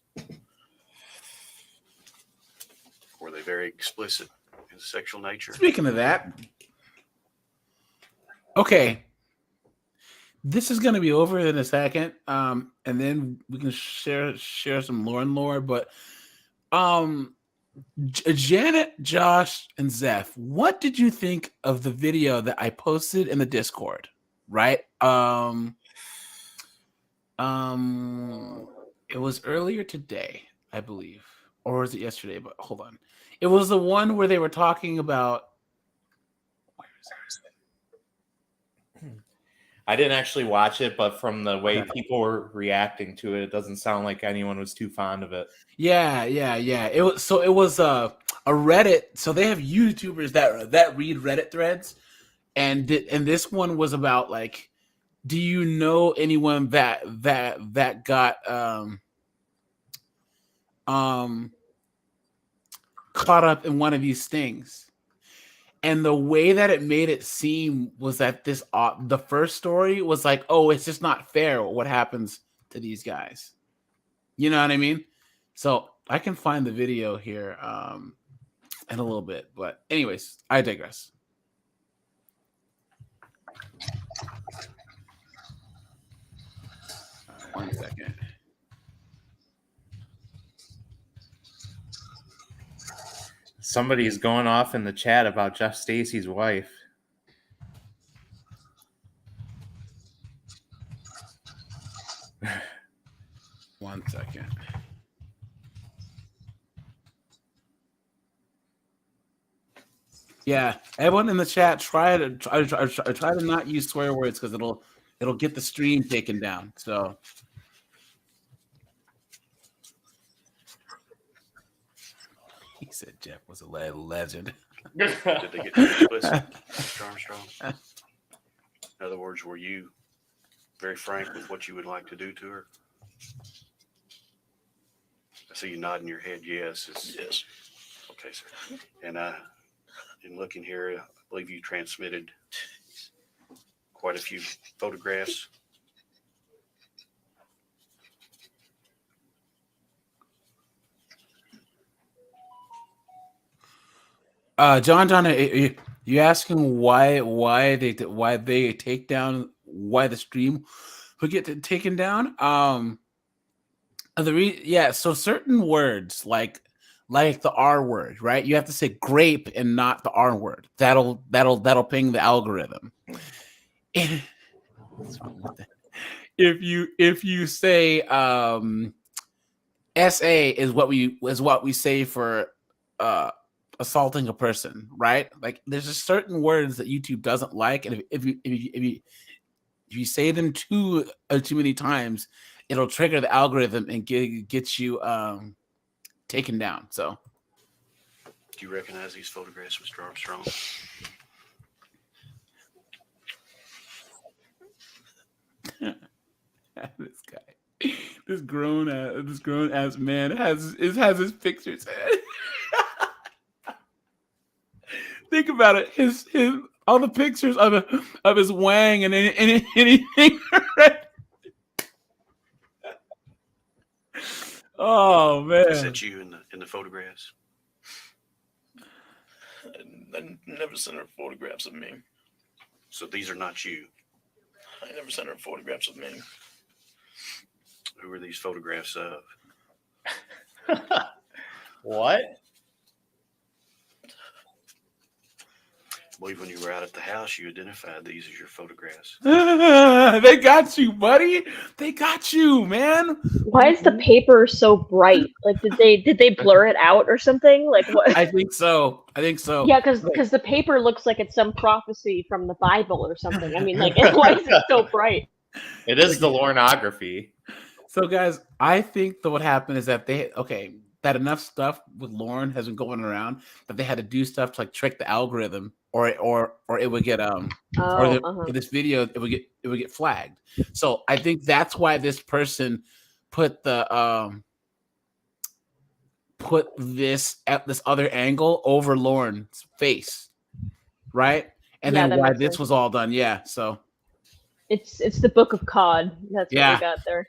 Were they very explicit in sexual nature? Speaking of that, okay, this is going to be over in a second, and then we can share some lore. But Janet, Josh, and Zeph, what did you think of the video that I posted in the Discord? Right? It was earlier today, I believe, or was it yesterday? But hold on, it was the one where they were talking about. Where is it? I didn't actually watch it, but from the way people were reacting to it, it doesn't sound like anyone was too fond of it. Yeah. It was a Reddit. So they have YouTubers that read Reddit threads, and this one was about, like, do you know anyone that got caught up in one of these things? And the way that it made it seem was that the first story was like, oh, it's just not fair what happens to these guys. You know what I mean? So I can find the video here in a little bit. But anyways, I digress. One second. Somebody's going off in the chat about Jeff Stacy's wife. One second. Yeah, everyone in the chat, try to not use swear words, because it'll get the stream taken down. So. He said Jeff was a legend. Did they get too explicit, Mr. Armstrong? In other words, were you very frank with what you would like to do to her? I see you nodding your head yes. Yes. Okay, sir. And in looking here, I believe you transmitted quite a few photographs. John, you asking why the stream would get taken down? So certain words like the R word, right? You have to say grape and not the R word. That'll ping the algorithm. What's wrong with that? If you say SA is what we say for assaulting a person, right? Like there's just certain words that YouTube doesn't like, and if you say them too many times, it'll trigger the algorithm and get you taken down. So, Do you recognize these photographs, Mr. Armstrong? This guy, this grown ass man has his pictures. Think about it. His all the pictures of his wang and anything. Right? Oh man! Is that you in the photographs? I never sent her photographs of me. So these are not you. I never sent her photographs of me. Who are these photographs of? What? I believe when you were out at the house, you identified these as your photographs. They got you, buddy. They got you, man. Why is the paper so bright? Like, did they blur it out or something? Like what? I think so. Yeah, because the paper looks like it's some prophecy from the Bible or something. I mean, like, why is it so bright? It is the Lornography. So, guys, I think that what happened is that that enough stuff with Lauren has been going around that they had to do stuff to like trick the algorithm, or it would get this video it would get flagged. So I think that's why this person put this at this other angle over Lauren's face, right? And Yeah, then that why makes this sense. was all done. Yeah. So It's the Book of Cod. That's Yeah. what we got there.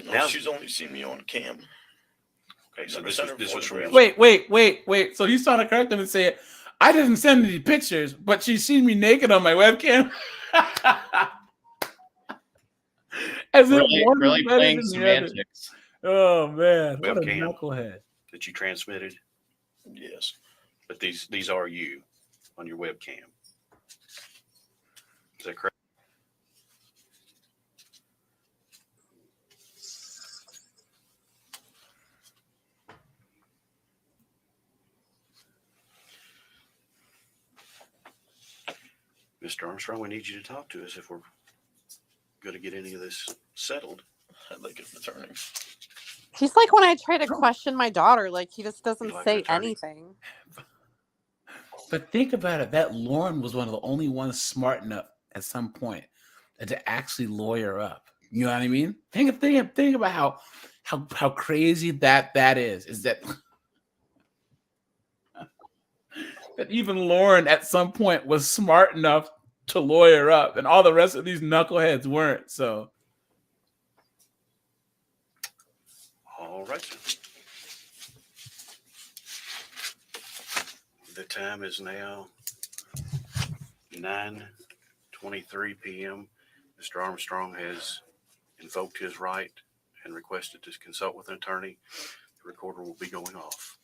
No, Now- she's only seen me on cam. Okay, so Never this sent her was photographs. wait. So he's trying to correct him and say, I didn't send any pictures, but she's seen me naked on my webcam. As if Really, one really is better playing than the other. semantics. Oh man, what a Webcam. knucklehead. that you transmitted, Yes. but these are you on your webcam. Is that correct? Mr. Armstrong, we need you to talk to us if we're going to get any of this settled. I'd like an attorney. He's like when I try to question my daughter, like he just doesn't You like an say attorney? anything. But think about it. That Lauren was one of the only ones smart enough at some point to actually lawyer up. You know what I mean? Think about how crazy that is. Is that that even Lauren at some point was smart enough to lawyer up, and all the rest of these knuckleheads weren't. So All right. The time is now 9:23 p.m. Mr. Armstrong has invoked his right and requested to consult with an attorney. The recorder will be going off.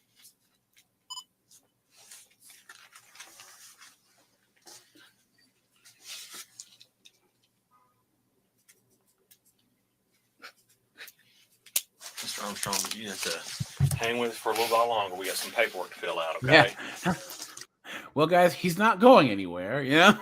Mr. Armstrong, you have to hang with us for a little while longer. We got some paperwork to fill out, okay? yeah. Well, guys, he's not going anywhere. You know.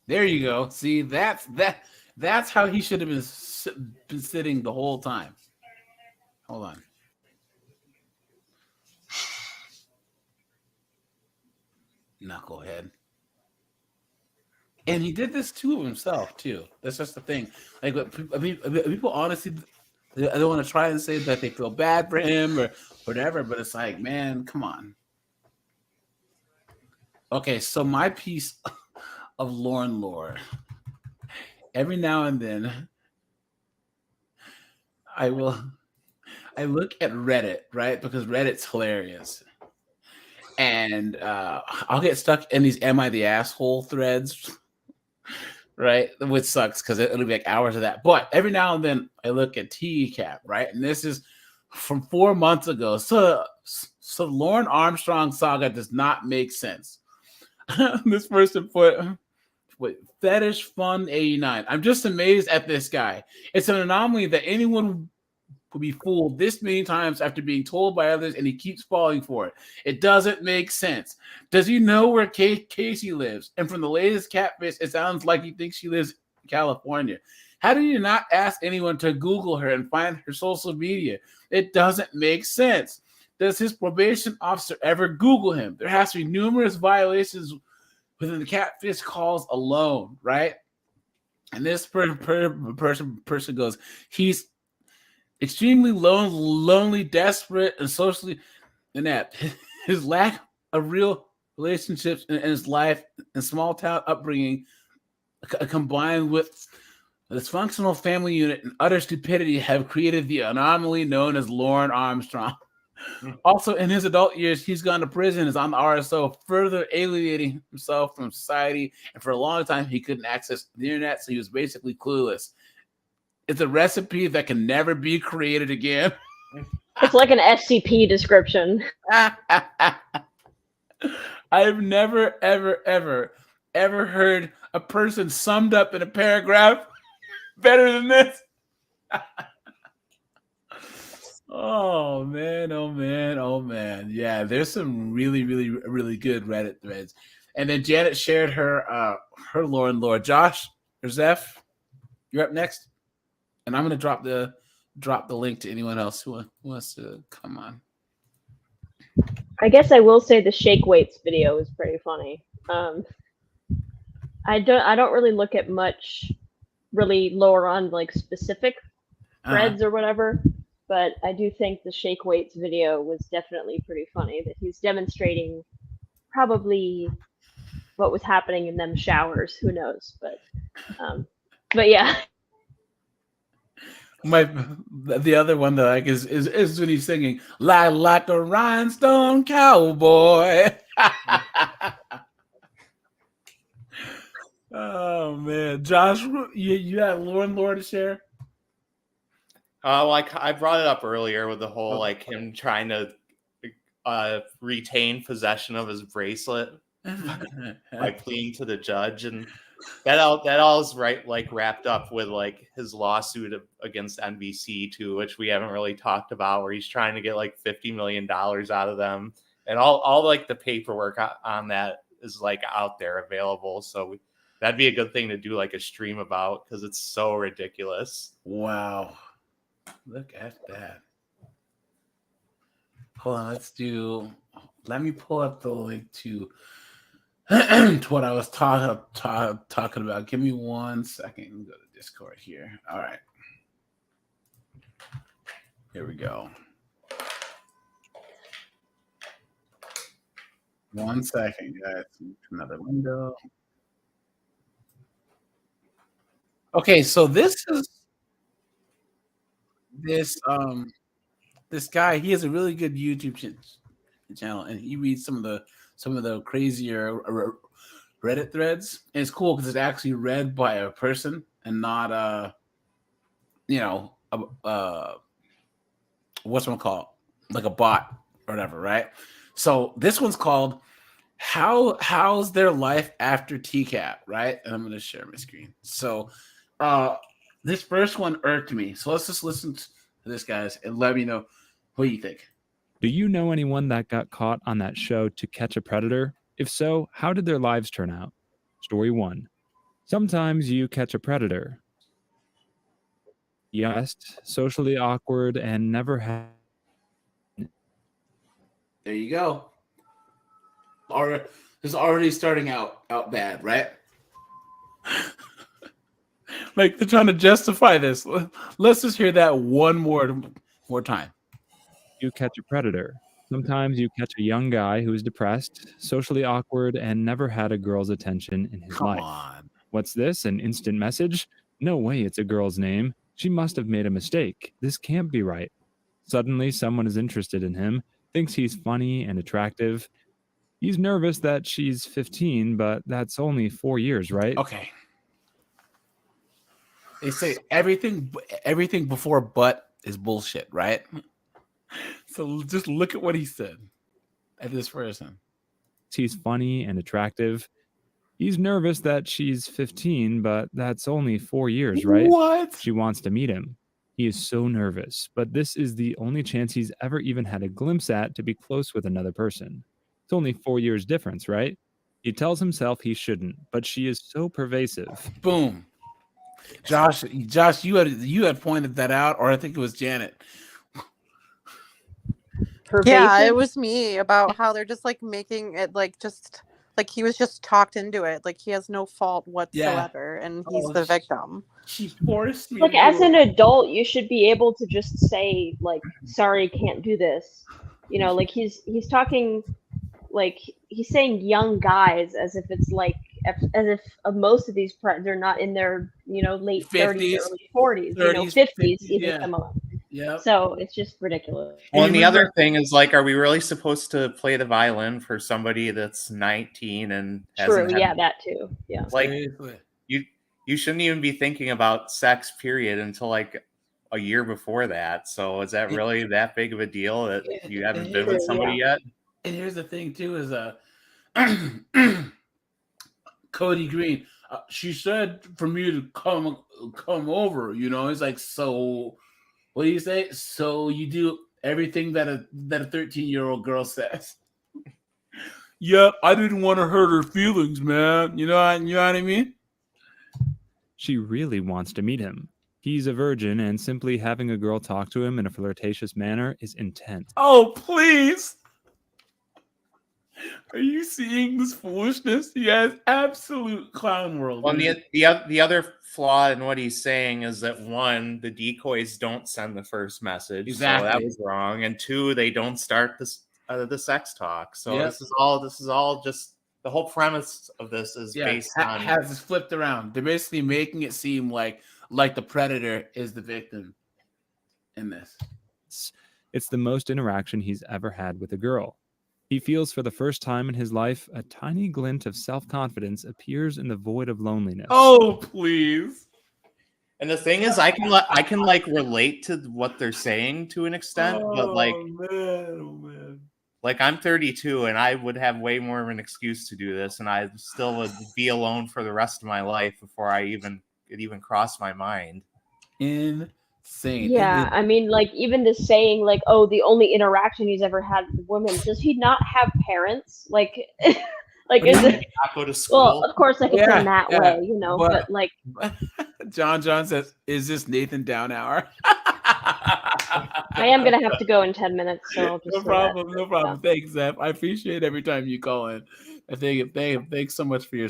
There you go. See, that's how he should have been sitting the whole time. Hold on. Knucklehead. And he did this to himself too. That's just the thing. Like, people honestly, they don't want to try and say that they feel bad for him or whatever, but it's like, man, come on. Okay, so my piece of Lauren lore. Every now and then, I will I look at Reddit, right? Because Reddit's hilarious. And I'll get stuck in these "Am I the asshole" threads, right? Which sucks because it'll be like hours of that. But every now and then I look at TCAP, right? And this is from 4 months ago. So Lauren Armstrong saga does not make sense. This person put Fetish Fun 89. I'm just amazed at this guy. It's an anomaly that anyone would be fooled this many times after being told by others, and he keeps falling for it. It doesn't make sense. Does he know where Casey lives? And from the latest catfish, it sounds like he thinks she lives in California. How did you not ask anyone to Google her and find her social media? It doesn't make sense. Does his probation officer ever Google him? There has to be numerous violations within the catfish calls alone, right? And this person goes, he's extremely lonely, desperate, and socially inept. His lack of real relationships in his life and small town upbringing, combined with a dysfunctional family unit and utter stupidity, have created the anomaly known as Lauren Armstrong. Also, in his adult years, he's gone to prison, is on the RSO, further alienating himself from society. And for a long time, he couldn't access the internet, so he was basically clueless. It's a recipe that can never be created again. It's like an SCP description. I've never, ever heard a person summed up in a paragraph better than this. Oh man. Yeah, there's some really good Reddit threads. And then Janet shared her Lauren lore. Josh or Zeph, you're up next. And I'm gonna drop the link to anyone else who wants to come on. I guess I will say the shake weights video is pretty funny. I don't really look at much really lower on like specific threads or whatever, but I do think the shake weights video was definitely pretty funny, that he's demonstrating probably what was happening in them showers. Who knows? But yeah. The other one that I like is when he's singing like a rhinestone cowboy. Oh man, Josh, you have Lauren lore to share? Like I brought it up earlier with the whole like him trying to retain possession of his bracelet by pleading to the judge, and that all is wrapped up with like his lawsuit against NBC too, which we haven't really talked about, where he's trying to get like $50 million out of them, and all like the paperwork on that is like out there available. So that'd be a good thing to do like a stream about, because it's so ridiculous. Wow, look at that. Hold on, let me pull up the link to what I was talking about. Give me 1 second. Go to Discord here. All right. Here we go. 1 second, guys. Another window. Okay, so this guy. He has a really good YouTube channel, and he reads some of the crazier Reddit threads. And it's cool because it's actually read by a person and not what's one called, like a bot or whatever, right? So this one's called How's Their Life After TCAP, right? And I'm going to share my screen. So this first one irked me. So let's just listen to this, guys, and let me know what you think. Do you know anyone that got caught on that show To Catch a Predator? If so, how did their lives turn out? Story 1. Sometimes you catch a predator. Yes, socially awkward and never had. There you go. This is already starting out bad, right? Like they're trying to justify this. Let's just hear that one more time. You catch a predator. Sometimes you catch a young guy who is depressed, socially awkward, and never had a girl's attention in his life. Come on. What's this? An instant message? No way it's a girl's name. She must have made a mistake. This can't be right. Suddenly, someone is interested in him, thinks he's funny and attractive. He's nervous that she's 15, but that's only 4 years, right? Okay. They say everything before but is bullshit, right? So just look at what he said at this person. He's funny and attractive. He's nervous that she's 15, but that's only 4 years, right? What? She wants to meet him. He is so nervous, but this is the only chance he's ever even had a glimpse at to be close with another person. It's only 4 years difference, right? He tells himself he shouldn't, but she is so pervasive. Boom. Josh, you had pointed that out, or I think it was Janet. Yeah, Pervasive? it was me about how they're just like making it like just like he was just talked into it. Like he has no fault whatsoever, and he's Oh, the victim. She forced me. Like, to as do an it. adult, you should be able to just say, like, sorry, can't do this. You know, like he's talking, like he's saying young guys as if it's like as if most of these they're not in their late 30s, 50s, early 40s, 30s, 50s 50s, even yeah. some of them. Yeah. So it's just ridiculous. Well, and the remember- other thing is, like, are we really supposed to play the violin for somebody that's 19 and True, hasn't had, yeah, that too. Yeah. like, Seriously. you shouldn't even be thinking about sex, period, until like a year before that. So is that really that big of a deal that you haven't been with somebody yet? And here's the thing too: is Cody Green. She said for me to come over. It's like, so. What do you say? So you do everything that a 13-year-old girl says. Yep, I didn't want to hurt her feelings, man. You know what I mean? She really wants to meet him. He's a virgin, and simply having a girl talk to him in a flirtatious manner is intense. Oh, please. Are you seeing this foolishness? He has absolute clown world. Well, and the other flaw in what he's saying is that, one, the decoys don't send the first message, so that Exactly. was wrong, and two, they don't start the sex talk. So Yep. this is all just the whole premise of this is based on has this flipped around. They're basically making it seem like the predator is the victim in this. It's the most interaction he's ever had with a girl. He feels for the first time in his life a tiny glint of self-confidence appears in the void of loneliness. Oh, please. And the thing is, I can like relate to what they're saying to an extent, but like, man. like I'm 32 and I would have way more of an excuse to do this, and I still would be alone for the rest of my life before it even crossed my mind. Insane. Yeah, I mean, like, even the saying, like, oh, the only interaction he's ever had with women, does he not have parents? Like, like, is it? Not go to school. Well, of course, like, it's in that way, but like, John says, is this Nathan Downhour? I am gonna have to go in 10 minutes, so I'll just No problem. Thanks, Zeph. I appreciate every time you call in. I think thanks so much for your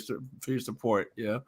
support. Yeah.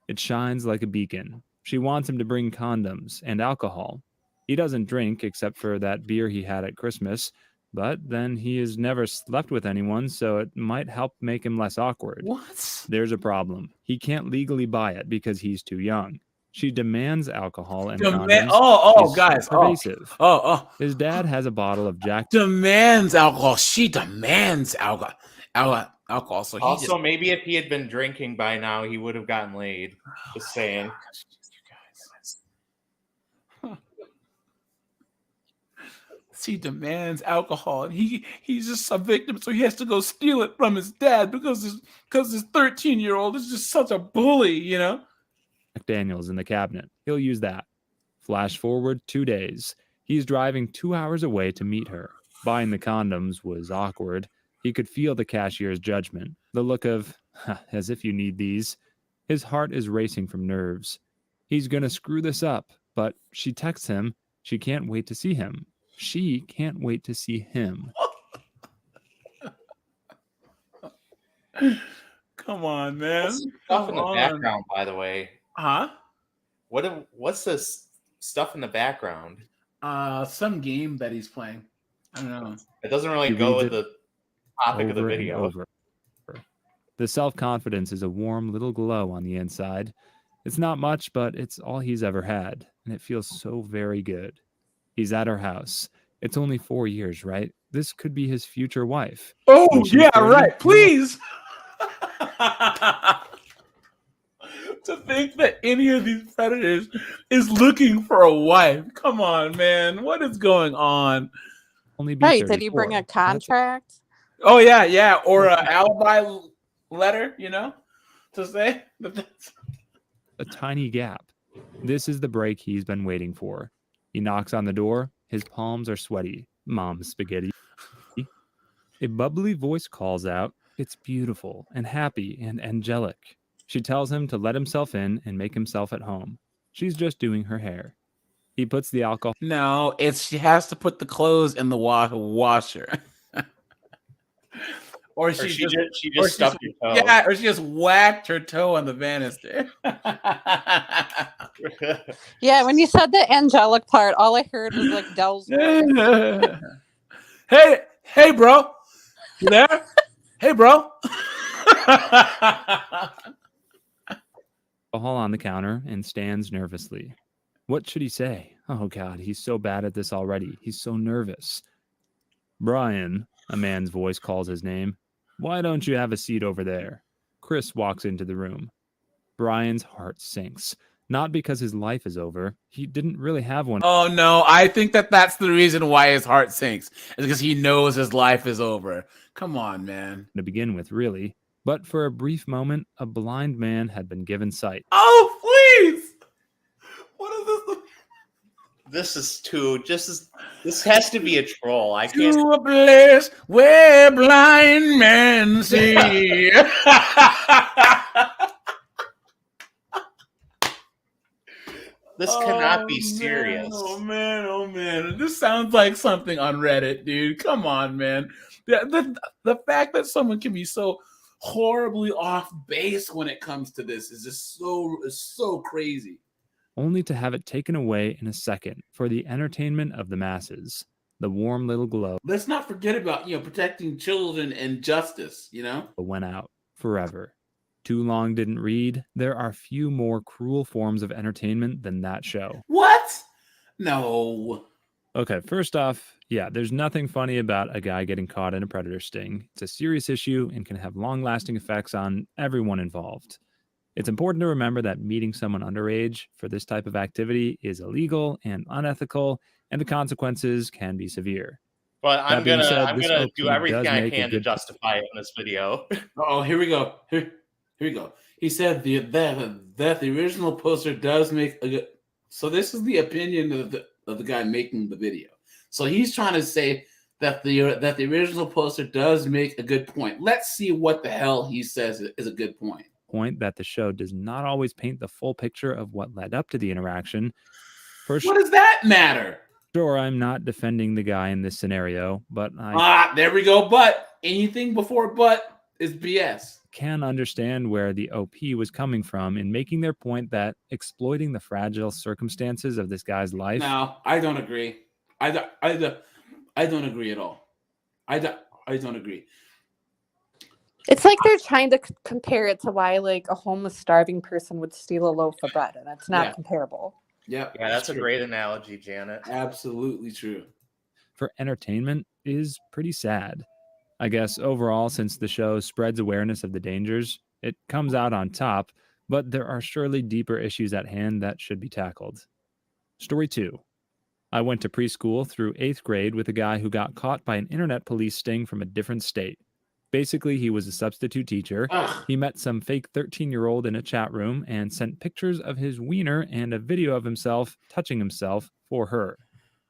It shines like a beacon. She wants him to bring condoms and alcohol. He doesn't drink except for that beer he had at Christmas, but then he has never slept with anyone, so it might help make him less awkward. What? There's a problem. He can't legally buy it because he's too young. She demands alcohol and condoms. She's Guys. pervasive. Oh. His dad has a bottle of Jack. Demands alcohol. She demands alcohol. Alcohol. So he Also, maybe if he had been drinking by now, he would have gotten laid. Just saying. She demands alcohol, and he's just a victim, so he has to go steal it from his dad because his 13-year-old is just such a bully, Jack Daniels in the cabinet. He'll use that. Flash forward 2 days. He's driving 2 hours away to meet her. Buying the condoms was awkward. He could feel the cashier's judgment, the look of, as if you need these. His heart is racing from nerves. He's gonna screw this up, but she texts him. She can't wait to see him. She can't wait to see him. Come on, man. What's the stuff in the background, by the way? Huh? What's this stuff in the background? Some game that he's playing. I don't know. It doesn't really He go reads with the topic of the Over and video. over. The self-confidence is a warm little glow on the inside. It's not much, but it's all he's ever had, and it feels so very good. He's at her house. It's only 4 years, right? This could be his future wife. Oh, When she's yeah, 30, right. he'll- Please. To think that any of these predators is looking for a wife. Come on, man. What is going on? Only be Right. Did he bring 34. a contract? Oh, yeah. Or an alibi letter, to say that that's... A tiny gap. This is the break he's been waiting for. He knocks on the door. His palms are sweaty. Mom's spaghetti. A bubbly voice calls out. It's beautiful and happy and angelic. She tells him to let himself in and make himself at home. She's just doing her hair. He puts the alcohol. No, she has to put the clothes in the washer. Or she just stubbed your toe. Yeah, or she just whacked her toe on the banister. Yeah, when you said the angelic part, all I heard was like Dell's voice. Hey, bro. You there? Hey, bro. Alcohol on the counter and stands nervously. What should he say? Oh, God, he's so bad at this already. He's so nervous. Brian, a man's voice calls his name. Why don't you have a seat over there? Chris walks into the room. Brian's heart sinks. Not because his life is over. He didn't really have one. Oh, no. I think that's the reason why his heart sinks. Is because he knows his life is over. Come on, man. To begin with, really. But for a brief moment, a blind man had been given sight. Oh, please! What is this? This is this has to be a troll. I can't. To a place where blind men see. This cannot be serious. Oh man. This sounds like something on Reddit, dude. Come on, man. The fact that someone can be so horribly off base when it comes to this is just so crazy. Only to have it taken away in a second for the entertainment of the masses. The warm little glow Let's not forget about, protecting children and justice, went out forever. Too long didn't read. There are few more cruel forms of entertainment than that show. What? No. Okay, first off, yeah, there's nothing funny about a guy getting caught in a predator sting. It's a serious issue and can have long-lasting effects on everyone involved. It's important to remember that meeting someone underage for this type of activity is illegal and unethical, and the consequences can be severe. But I'm That being gonna said, I'm this gonna OP do everything does I make a can to good- justify it in this video. Oh, here we go. Here we go. He said that the original poster does make a good. So this is the opinion of the guy making the video. So he's trying to say that the original poster does make a good point. Let's see what the hell he says is a good point. Point that the show does not always paint the full picture of what led up to the interaction. For What does that matter? sure, I'm not defending the guy in this scenario, but There we go. But anything before but is BS. can understand where the OP was coming from in making their point that exploiting the fragile circumstances of this guy's life. No, I don't agree. I don't agree at all. I don't agree. It's like they're trying to compare it to why like a homeless starving person would steal a loaf of bread, and it's not Yeah. comparable. Yep. Yeah, that's a true. great analogy, Janet. Absolutely true. For entertainment is pretty sad. I guess overall, since the show spreads awareness of the dangers, it comes out on top, but there are surely deeper issues at hand that should be tackled. Story 2. I went to preschool through 8th grade with a guy who got caught by an internet police sting from a different state. Basically, he was a substitute teacher. Ugh. He met some fake 13-year-old in a chat room and sent pictures of his wiener and a video of himself touching himself for her.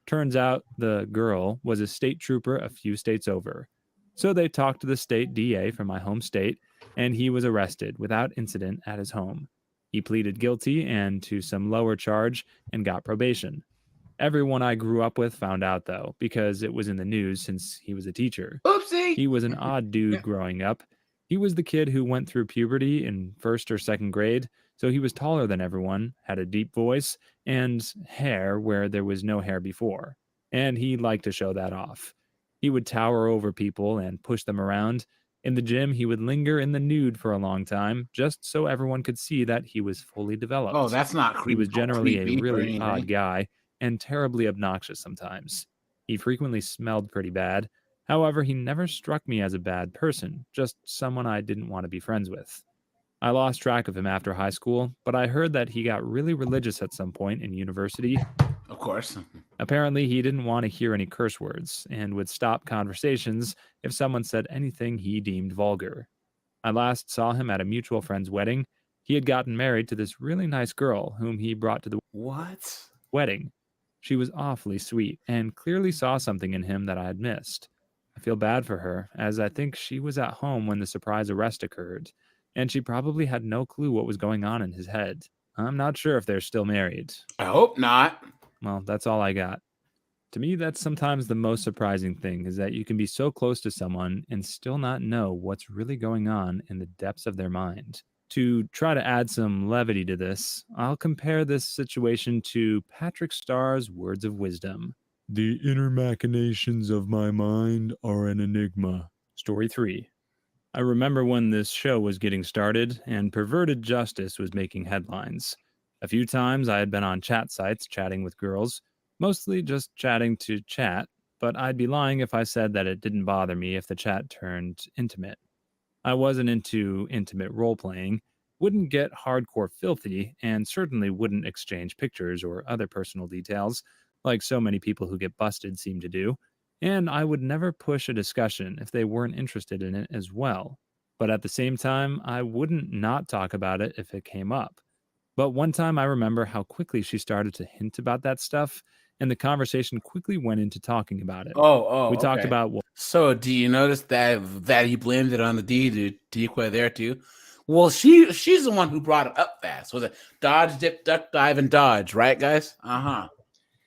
Turns out the girl was a state trooper a few states over. So they talked to the state DA from my home state, and he was arrested without incident at his home. He pleaded guilty and to some lower charge and got probation. Everyone I grew up with found out, though, because it was in the news since he was a teacher. Oopsie. He was an odd dude growing up. He was the kid who went through puberty in 1st or 2nd grade, so he was taller than everyone, had a deep voice, and hair where there was no hair before. And he liked to show that off. He would tower over people and push them around. In the gym, he would linger in the nude for a long time, just so everyone could see that he was fully developed. Oh, that's not creepy. He was generally creepy a or really anything. odd guy, and terribly obnoxious sometimes. He frequently smelled pretty bad. However, he never struck me as a bad person, just someone I didn't want to be friends with. I lost track of him after high school, but I heard that he got really religious at some point in university. Of course. Apparently, he didn't want to hear any curse words and would stop conversations if someone said anything he deemed vulgar. I last saw him at a mutual friend's wedding. He had gotten married to this really nice girl whom he brought to the What? wedding. She was awfully sweet and clearly saw something in him that I had missed. I feel bad for her, as I think she was at home when the surprise arrest occurred, and she probably had no clue what was going on in his head. I'm not sure if they're still married. I hope not. Well, that's all I got. To me, that's sometimes the most surprising thing, is that you can be so close to someone and still not know what's really going on in the depths of their mind. To try to add some levity to this, I'll compare this situation to Patrick Starr's words of wisdom. The inner machinations of my mind are an enigma. Story 3. I remember when this show was getting started and perverted justice was making headlines. A few times I had been on chat sites chatting with girls, mostly just chatting to chat, but I'd be lying if I said that it didn't bother me if the chat turned intimate. I wasn't into intimate role-playing, wouldn't get hardcore filthy, and certainly wouldn't exchange pictures or other personal details, like so many people who get busted seem to do, and I would never push a discussion if they weren't interested in it as well. But at the same time, I wouldn't not talk about it if it came up. But one time I remember how quickly she started to hint about that stuff, and the conversation quickly went into talking about it. Oh, We talked okay. about So, do you notice that he blamed it on the decoy there too? Well, she's the one who brought it up fast. Was it dodge, dip, duck, dive, and dodge? Right, guys?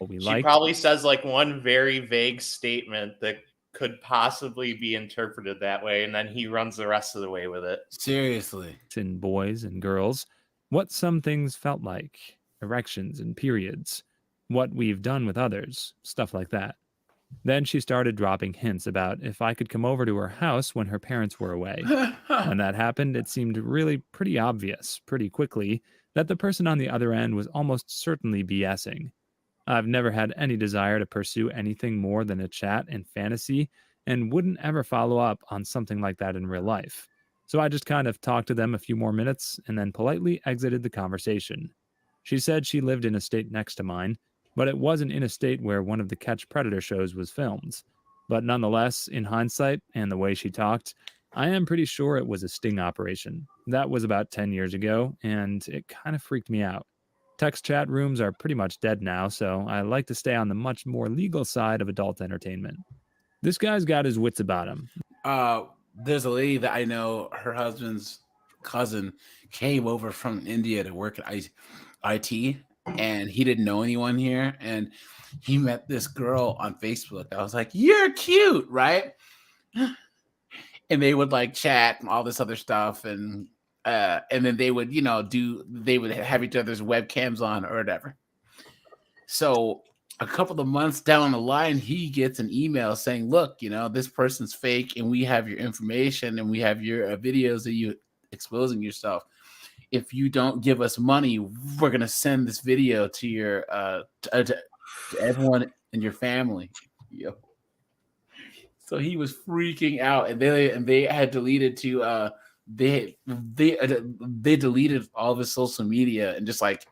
what we She liked. probably says like one very vague statement that could possibly be interpreted that way, and then he runs the rest of the way with it. Seriously. In boys and girls, what some things felt like, erections and periods, what we've done with others, stuff like that. Then she started dropping hints about if I could come over to her house when her parents were away. When that happened, it seemed really pretty obvious, pretty quickly, that the person on the other end was almost certainly BSing. I've never had any desire to pursue anything more than a chat and fantasy, and wouldn't ever follow up on something like that in real life. So I just kind of talked to them a few more minutes and then politely exited the conversation. She said she lived in a state next to mine, but it wasn't in a state where one of the Catch Predator shows was filmed. But nonetheless, in hindsight and the way she talked, I am pretty sure it was a sting operation. That was about 10 years ago, and it kind of freaked me out. Text chat rooms are pretty much dead now, so I like to stay on the much more legal side of adult entertainment. This guy's got his wits about him. There's a lady that I know, her husband's cousin came over from India to work at IT, and he didn't know anyone here, and he met this girl on Facebook. I was like, "You're cute," right? And they would like chat and all this other stuff, and then they would, they would have each other's webcams on or whatever. So a couple of months down the line, he gets an email saying, "Look, this person's fake, and we have your information, and we have your videos of you exposing yourself. If you don't give us money, we're gonna send this video to your to everyone in your family." Yo. So he was freaking out, and they had deleted they deleted all of his social media and just like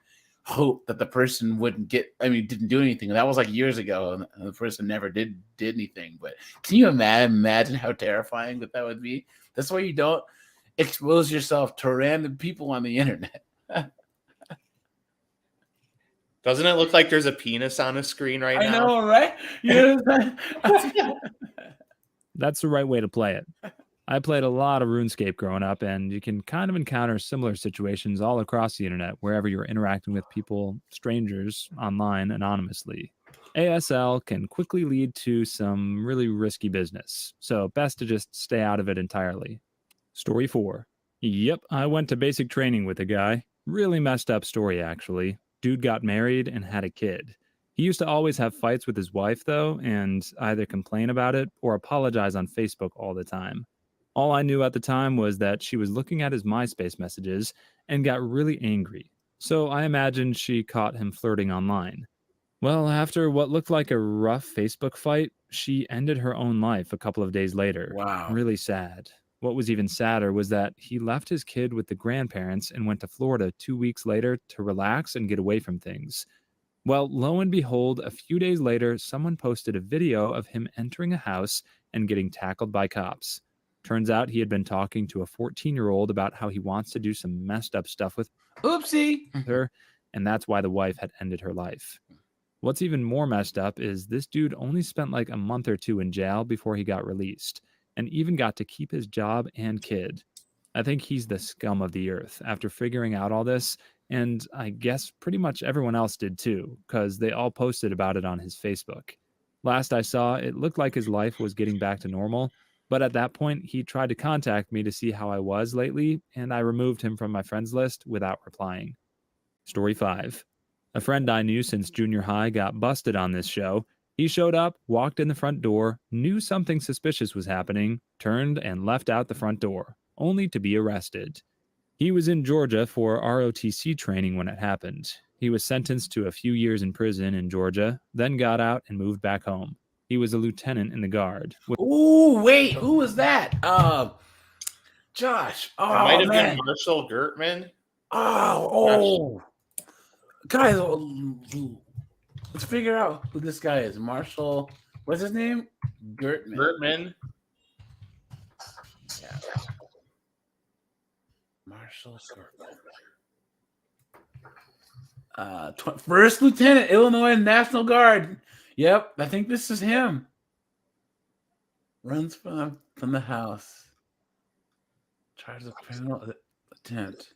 hope that the person didn't do anything. That was like years ago, and the person never did anything. But can you imagine how terrifying that would be? That's why you don't expose yourself to random people on the internet. Doesn't it look like there's a penis on a screen right now? I know, right? That's the right way to play it. I played a lot of RuneScape growing up, and you can kind of encounter similar situations all across the internet, wherever you're interacting with people, strangers, online, anonymously. ASL can quickly lead to some really risky business, so best to just stay out of it entirely. Story 4. Yep, I went to basic training with a guy. Really messed up story, actually. Dude got married and had a kid. He used to always have fights with his wife, though, and either complain about it or apologize on Facebook all the time. All I knew at the time was that she was looking at his MySpace messages and got really angry, so I imagined she caught him flirting online. Well, after what looked like a rough Facebook fight, she ended her own life a couple of days later. Wow. Really sad. What was even sadder was that he left his kid with the grandparents and went to Florida 2 weeks later to relax and get away from things. Well, lo and behold, a few days later, someone posted a video of him entering a house and getting tackled by cops. Turns out he had been talking to a 14-year-old about how he wants to do some messed up stuff with Oopsie. her, and that's why the wife had ended her life. What's even more messed up is this dude only spent like a month or two in jail before he got released, and even got to keep his job and kid. I think he's the scum of the earth after figuring out all this, and I guess pretty much everyone else did too, because they all posted about it on his Facebook. Last I saw, it looked like his life was getting back to normal, but at that point, he tried to contact me to see how I was lately, and I removed him from my friends list without replying. Story 5. A friend I knew since junior high got busted on this show. He showed up, walked in the front door, knew something suspicious was happening, turned and left out the front door, only to be arrested. He was in Georgia for ROTC training when it happened. He was sentenced to a few years in prison in Georgia, then got out and moved back home. He was a lieutenant in the Guard. Ooh, wait, who was that? Josh. Oh, It might have man. been Marshall Gertman. Oh. Guys, let's figure out who this guy is. Marshall, what's his name? Gertman. Yeah. Marshall Gertman. First Lieutenant, Illinois National Guard. Yep, I think this is him. Runs from the house. Charged with criminal attempt.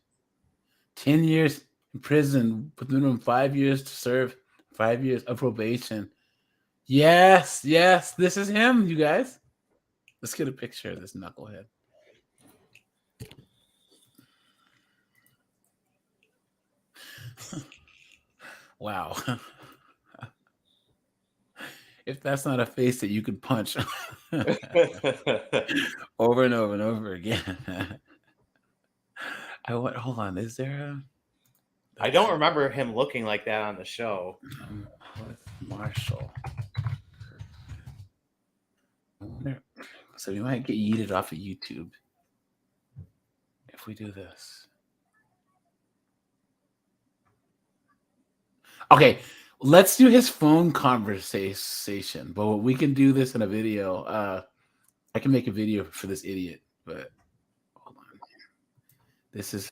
10 years in prison, with minimum 5 years to serve, 5 years of probation. Yes, this is him, you guys. Let's get a picture of this knucklehead. Wow. If that's not a face that you could punch over and over and over again. Hold on, is there I don't remember him looking like that on the show. Marshall. So we might get yeeted off of YouTube if we do this. Okay, let's do his phone conversation. But we can do this in a video. I can make a video for this idiot, but hold on. This is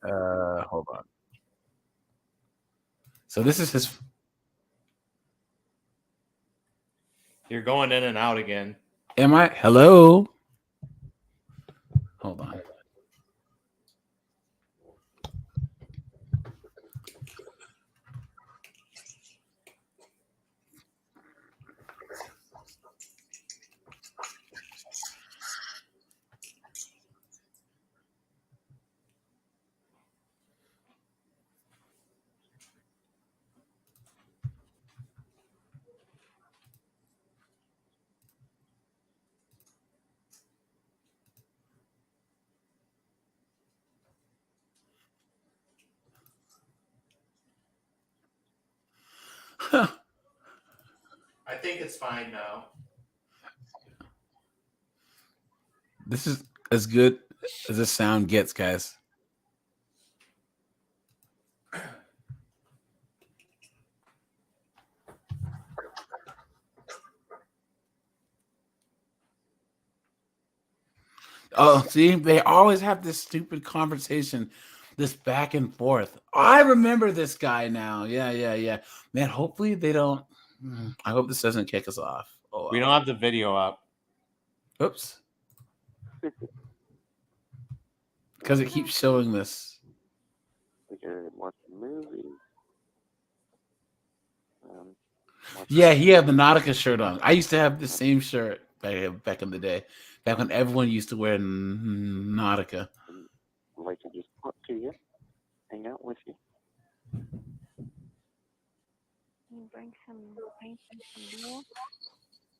hold on. So this is his. You're going in and out again. Am I? Hello? Hold on. I think it's fine now. This is as good as the sound gets, guys. Oh, see, they always have this stupid conversation, this back and forth. I remember this guy now. Yeah. Man, hopefully they don't. I hope this doesn't kick us off. Oh, We don't have the video up. Oops. Because it keeps showing this. Watch the movie. Yeah, he had the Nautica shirt on. I used to have the same shirt back in the day, back when everyone used to wear Nautica. I'd like to just talk to you, hang out with you. Bring some paint and some beer.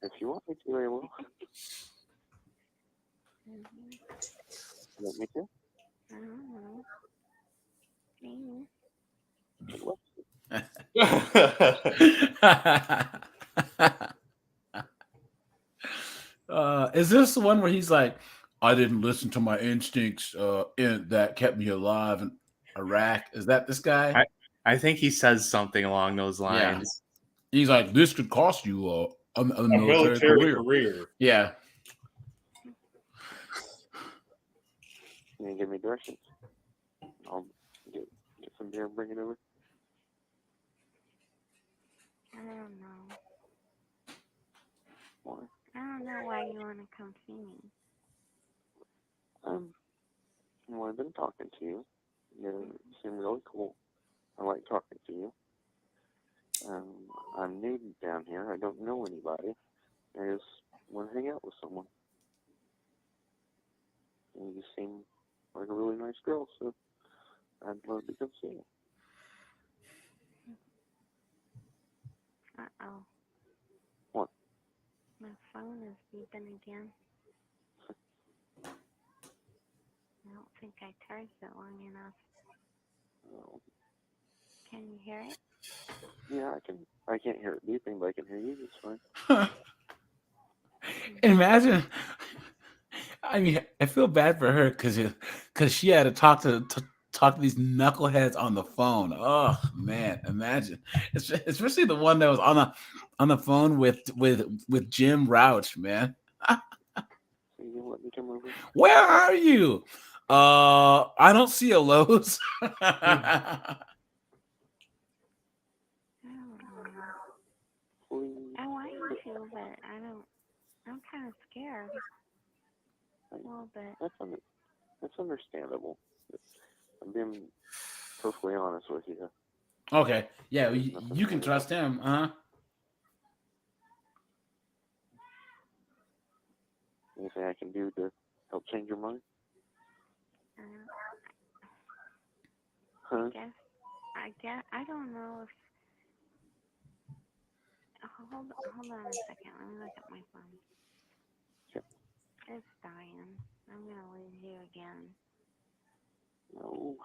If you want me to, I will. You want me to? I don't know. Mm. Is this the one where he's like, I didn't listen to my instincts that kept me alive in Iraq? Is that this guy? I think he says something along those Yeah. lines. He's like, this could cost you a A military career. Yeah. Can you give me directions? I'll get some beer and bring it over. I don't know. Why? I don't know why you want to come see me. Well, I've been talking to you. You seem really cool. I like talking to you. I'm new down here. I don't know anybody. I just want to hang out with someone. And you seem like a really nice girl, so I'd love to come see you. Uh-oh. What? My phone is beeping again. I don't think I charged it long enough. Oh. Can you hear it? Yeah, I can't hear it beeping, but I can hear you just fine. Imagine. I mean, I feel bad for her because she had to talk to these knuckleheads on the phone. Oh man, imagine, especially the one that was on the phone with Jim Rouch, man. So you let me come over? Where are you? I don't see a Lowe's. Please. I want you to, but I don't. I'm kind of scared. A little bit. That's understandable. I'm being perfectly honest with you. Okay, yeah, you can trust him, Anything I can do to help change your mind? Huh? I guess. I don't know if. Hold on a second. Let me look at my phone. Sure. It's dying. I'm gonna lose you again. No.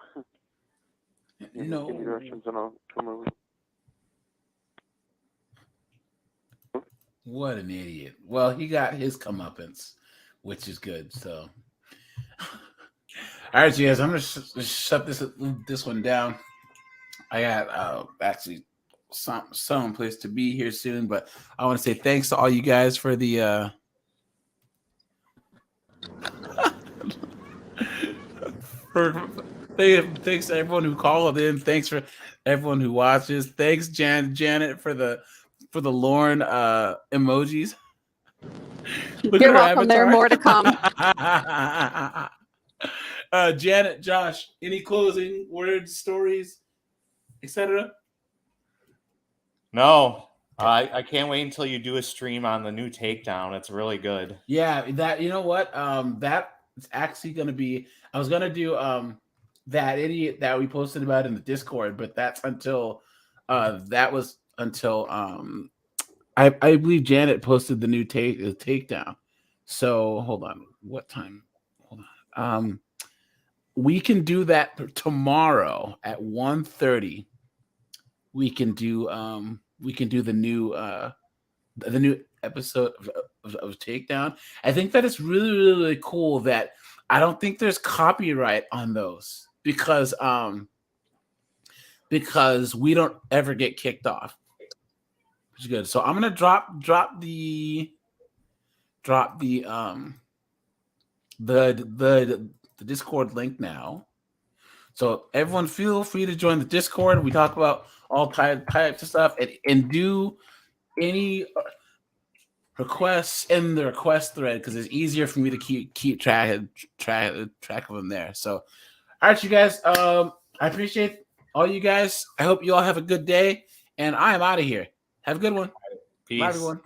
No. Give me directions and I'll come over. What an idiot. Well, he got his comeuppance, which is good. So, all right, you guys, I'm gonna shut this one down. I got actually some place to be here soon, but I want to say thanks to all you guys for the thanks to everyone who called in. Thanks for everyone who watches. Thanks, Janet, for the Lauren emojis. Look You're at her welcome. There are avatar. more to come. Janet, Josh, any closing words, stories, etc.? No, I can't wait until you do a stream on the new Takedown. It's really good. Yeah, that, you know what? That is actually going to be. I was going to do that idiot that we posted about in the Discord, but that's until that was until I believe Janet posted the new takedown. So hold on, what time? Hold on. We can do that tomorrow at 1:30. We can do the new episode of Takedown. I think that it's really, really, really cool that I don't think there's copyright on those because we don't ever get kicked off, which is good. So I'm gonna drop the Discord link now. So everyone feel free to join the Discord. We talk about all types of stuff and do any requests in the request thread because it's easier for me to keep track of them there. So, all right, you guys. I appreciate all you guys. I hope you all have a good day, and I am out of here. Have a good one. Peace. Bye, everyone.